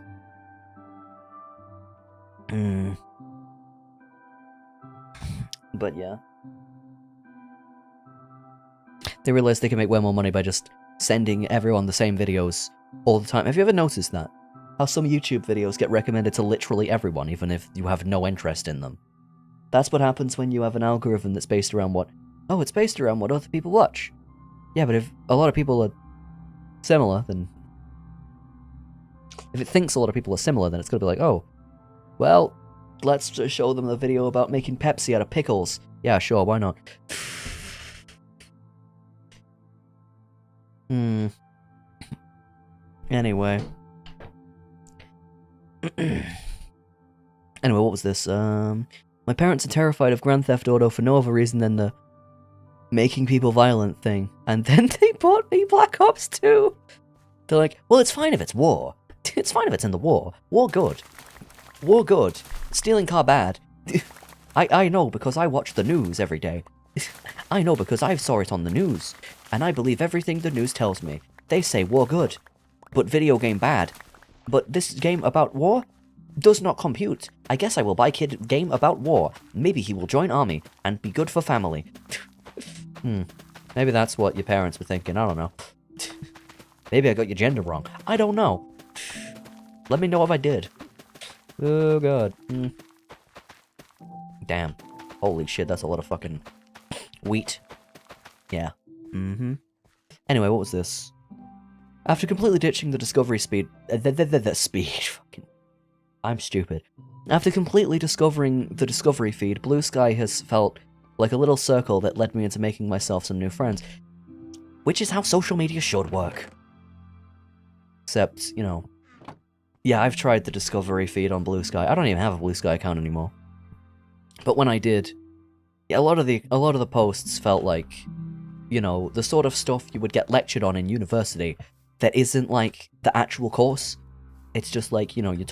But yeah. They realized they could make way more money by just sending everyone the same videos all the time. Have you ever noticed that? How some YouTube videos get recommended to literally everyone, even if you have no interest in them. That's what happens when you have an algorithm that's based around what oh, it's based around what other people watch. Yeah, but if a lot of people are similar, then... If it thinks a lot of people are similar, then it's gonna be like, oh, well, let's just show them the video about making Pepsi out of pickles. Yeah, sure, why not? Anyway. Anyway, what was this? My parents are terrified of Grand Theft Auto for no other reason than the making people violent thing. And then they bought me Black Ops 2! They're like, well, it's fine if it's war. It's fine if it's in the war. War good. War good. Stealing car bad. I know because I watch the news every day. I know because I saw it on the news. And I believe everything the news tells me. They say war good. But video game bad. But this game about war does not compute. I guess I will buy kid game about war. Maybe he will join army and be good for family. Maybe that's what your parents were thinking. I don't know. Maybe I got your gender wrong. I don't know. Let me know if I did. Oh god. Damn. Holy shit, that's a lot of fucking wheat. Yeah. Anyway, what was this? After completely ditching the discovery speed... fucking... I'm stupid. After completely discovering the discovery feed, Blue Sky has felt like a little circle that led me into making myself some new friends. Which is how social media should work. Except, you know... Yeah, I've tried the discovery feed on Blue Sky. I don't even have a Blue Sky account anymore. But when I did, yeah, a lot of the posts felt like, you know, the sort of stuff you would get lectured on in university that isn't like the actual course. It's just like, you know, you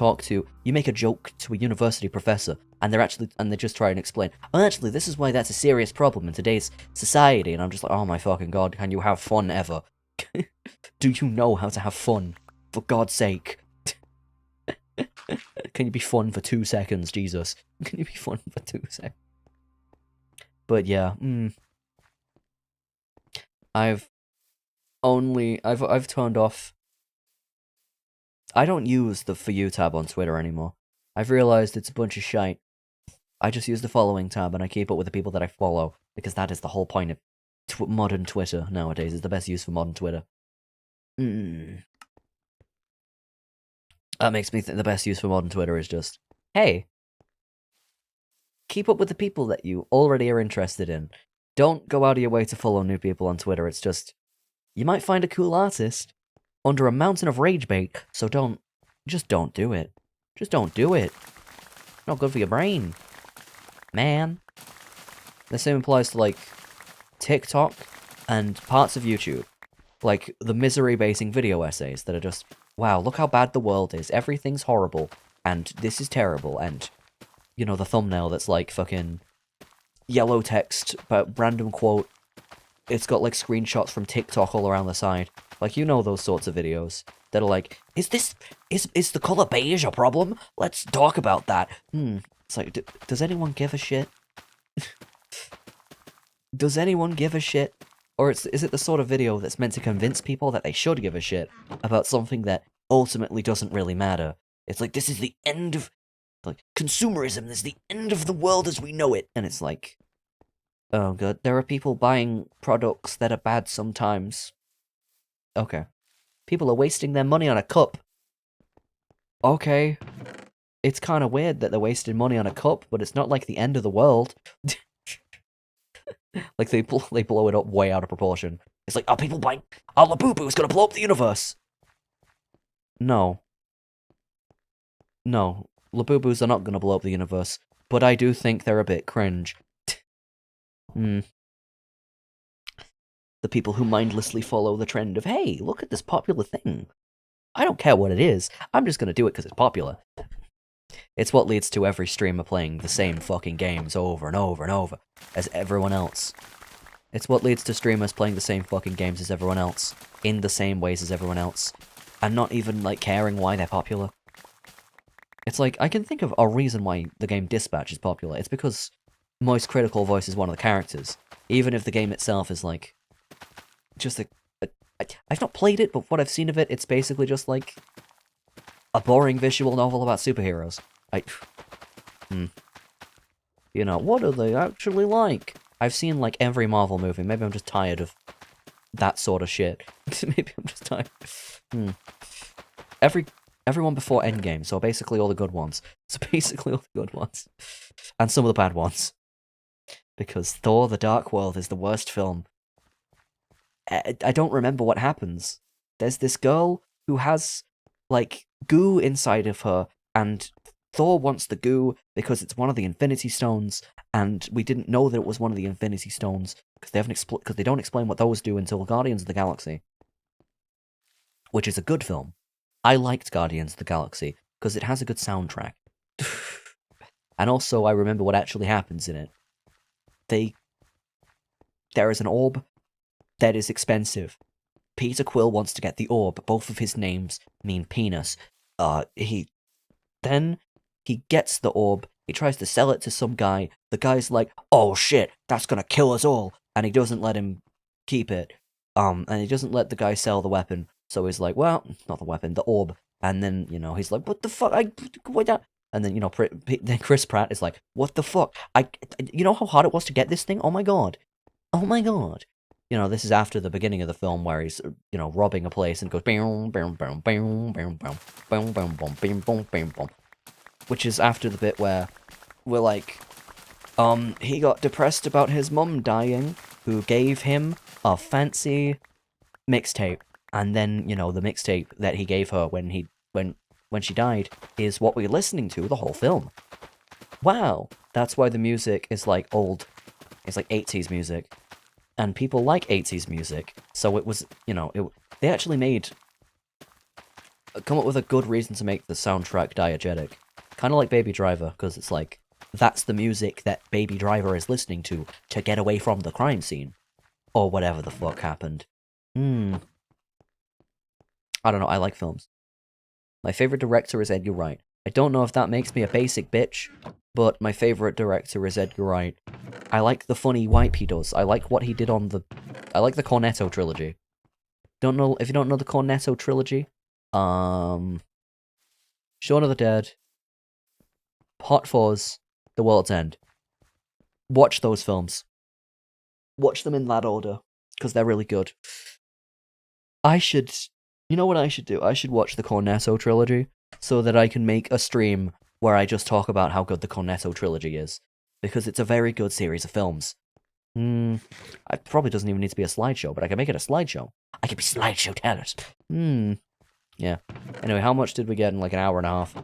make a joke to a university professor, and they just try and explain, oh, actually, this is why that's a serious problem in today's society, and I'm just like, oh my fucking god, can you have fun ever? Do you know how to have fun? For God's sake. Can you be fun for 2 seconds, Jesus? Can you be fun for 2 seconds? But yeah, I've turned off... I don't use the For You tab on Twitter anymore. I've realized it's a bunch of shite. I just use the following tab and I keep up with the people that I follow, because that is the whole point of modern Twitter nowadays. It's the best use for modern Twitter. That makes me think the best use for modern Twitter is just, hey, keep up with the people that you already are interested in. Don't go out of your way to follow new people on Twitter. It's just, you might find a cool artist under a mountain of rage bait, so just don't do it. Just don't do it. Not good for your brain, man. The same applies to, like, TikTok and parts of YouTube. Like, the misery-basing video essays that are just, wow, look how bad the world is, everything's horrible, and this is terrible, and, you know, the thumbnail that's like fucking yellow text, but random quote, it's got like screenshots from TikTok all around the side. Like, you know those sorts of videos that are like, is the color beige a problem? Let's talk about that. It's like, does anyone give a shit? Does anyone give a shit? Or is it the sort of video that's meant to convince people that they should give a shit about something that ultimately doesn't really matter? It's like, this is the end of, like, consumerism, this is the end of the world as we know it. And it's like, oh god, there are people buying products that are bad sometimes. Okay. People are wasting their money on a cup. Okay. It's kind of weird that they're wasting money on a cup, but it's not like the end of the world. Like, they blow it up way out of proportion. It's like, are people buying... Oh, Labubu is gonna blow up the universe! No. No. Labubus are not gonna blow up the universe. But I do think they're a bit cringe. The people who mindlessly follow the trend of, hey, look at this popular thing. I don't care what it is. I'm just gonna do it because it's popular. It's what leads to every streamer playing the same fucking games over and over and over as everyone else. It's what leads to streamers playing the same fucking games as everyone else, in the same ways as everyone else, and not even, like, caring why they're popular. It's like, I can think of a reason why the game Dispatch is popular. It's because Moist Critical Voice is one of the characters, even if the game itself is, like, just I've not played it, but what I've seen of it, it's basically just, like, a boring visual novel about superheroes. You know, what are they actually like? I've seen, like, every Marvel movie. Maybe I'm just tired of that sort of shit. Maybe I'm just tired. Everyone before Endgame, so basically all the good ones. So basically all the good ones. And some of the bad ones. Because Thor: The Dark World is the worst film. I don't remember what happens. There's this girl who has, like, goo inside of her, and Thor wants the goo because it's one of the Infinity Stones, and we didn't know that it was one of the Infinity Stones because they don't explain what those do until Guardians of the Galaxy, which is a good film. I liked Guardians of the Galaxy because it has a good soundtrack. And also, I remember what actually happens in it. There is an orb that is expensive. Peter Quill wants to get the orb. Both of his names mean penis. He gets the orb. He tries to sell it to some guy. The guy's like, "Oh shit, that's gonna kill us all," and he doesn't let him keep it. And he doesn't let the guy sell the weapon. So he's like, "Well, not the weapon, the orb." And then he's like, "What the fuck? And then then Chris Pratt is like, "What the fuck? You know how hard it was to get this thing? Oh my god, oh my god." This is after the beginning of the film where he's, robbing a place and goes, which is after the bit where we're like, he got depressed about his mum dying, who gave him a fancy mixtape, and then, the mixtape that he gave her when she died is what we're listening to the whole film. Wow, that's why the music is like old, it's like 80s music. And people like 80s music, so it was, they actually come up with a good reason to make the soundtrack diegetic. Kind of like Baby Driver, because it's like, that's the music that Baby Driver is listening to get away from the crime scene. Or whatever the fuck happened. I don't know, I like films. My favorite director is Edgar Wright. I don't know if that makes me a basic bitch, but my favorite director is Edgar Wright. I like the funny wipe he does. I like what he did on I like the Cornetto trilogy. If you don't know the Cornetto trilogy, Shaun of the Dead, Hot Fuzz, The World's End. Watch those films. Watch them in that order, because they're really good. You know what I should do? I should watch the Cornetto trilogy, so that I can make a stream where I just talk about how good the Cornetto trilogy is. Because it's a very good series of films. It probably doesn't even need to be a slideshow, but I can make it a slideshow. I could be slideshow Talus. Yeah. Anyway, how much did we get in like an hour and a half?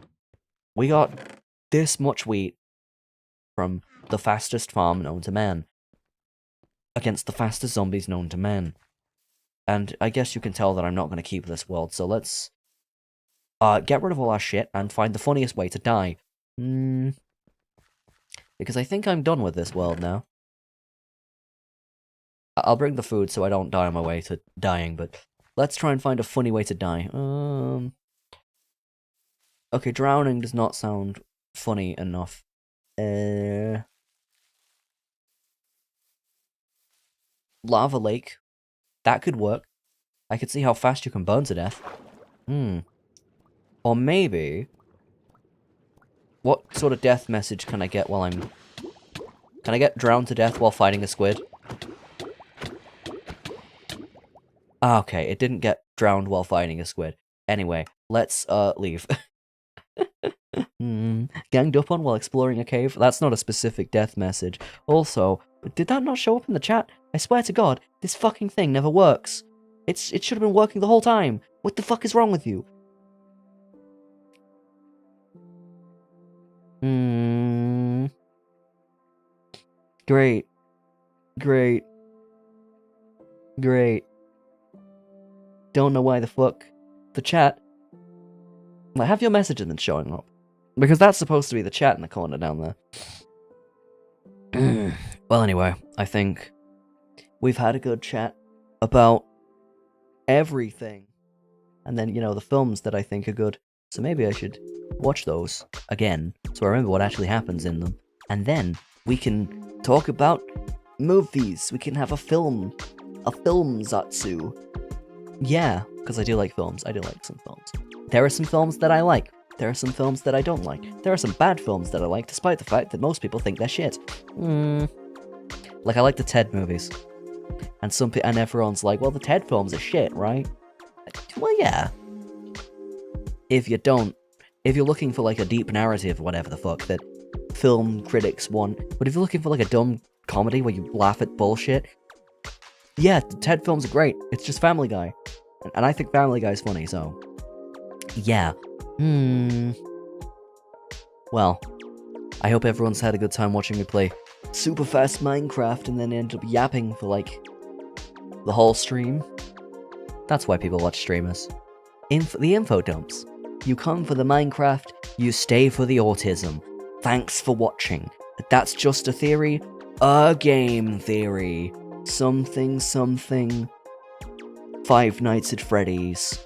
We got this much wheat from the fastest farm known to man. Against the fastest zombies known to man. And I guess you can tell that I'm not going to keep this world, so let's get rid of all our shit and find the funniest way to die. Because I think I'm done with this world now. I'll bring the food so I don't die on my way to dying, but let's try and find a funny way to die. Okay, drowning does not sound funny enough. Lava lake. That could work. I could see how fast you can burn to death. Or maybe... What sort of death message can I get while I'm... Can I get drowned to death while fighting a squid? Okay, it didn't get drowned while fighting a squid. Anyway, let's, leave. Ganged up on while exploring a cave? That's not a specific death message. Also, did that not show up in the chat? I swear to God, this fucking thing never works. It should have been working the whole time. What the fuck is wrong with you? Great. Great. Great. Don't know why the fuck. The chat. Like, have your messages been showing up? Because that's supposed to be the chat in the corner down there. Well, anyway, I think we've had a good chat about everything. And then, the films that I think are good. So maybe I should watch those again, so I remember what actually happens in them. And then we can talk about movies. We can have a film zatsu. Yeah, because I do like films. I do like some films. There are some films that I like. There are some films that I don't like. There are some bad films that I like, despite the fact that most people think they're shit. Like, I like the Ted movies. And everyone's like, well, the Ted films are shit, right? Well, yeah. If you're looking for, like, a deep narrative, whatever the fuck, that film critics want, but if you're looking for, like, a dumb comedy where you laugh at bullshit, yeah, the Ted films are great. It's just Family Guy. And I think Family Guy's funny, so... yeah. Well, I hope everyone's had a good time watching me play super fast Minecraft and then end up yapping for, like, the whole stream. That's why people watch streamers. The info dumps. You come for the Minecraft, you stay for the autism. Thanks for watching. That's just a theory. A game theory. Something. Five Nights at Freddy's.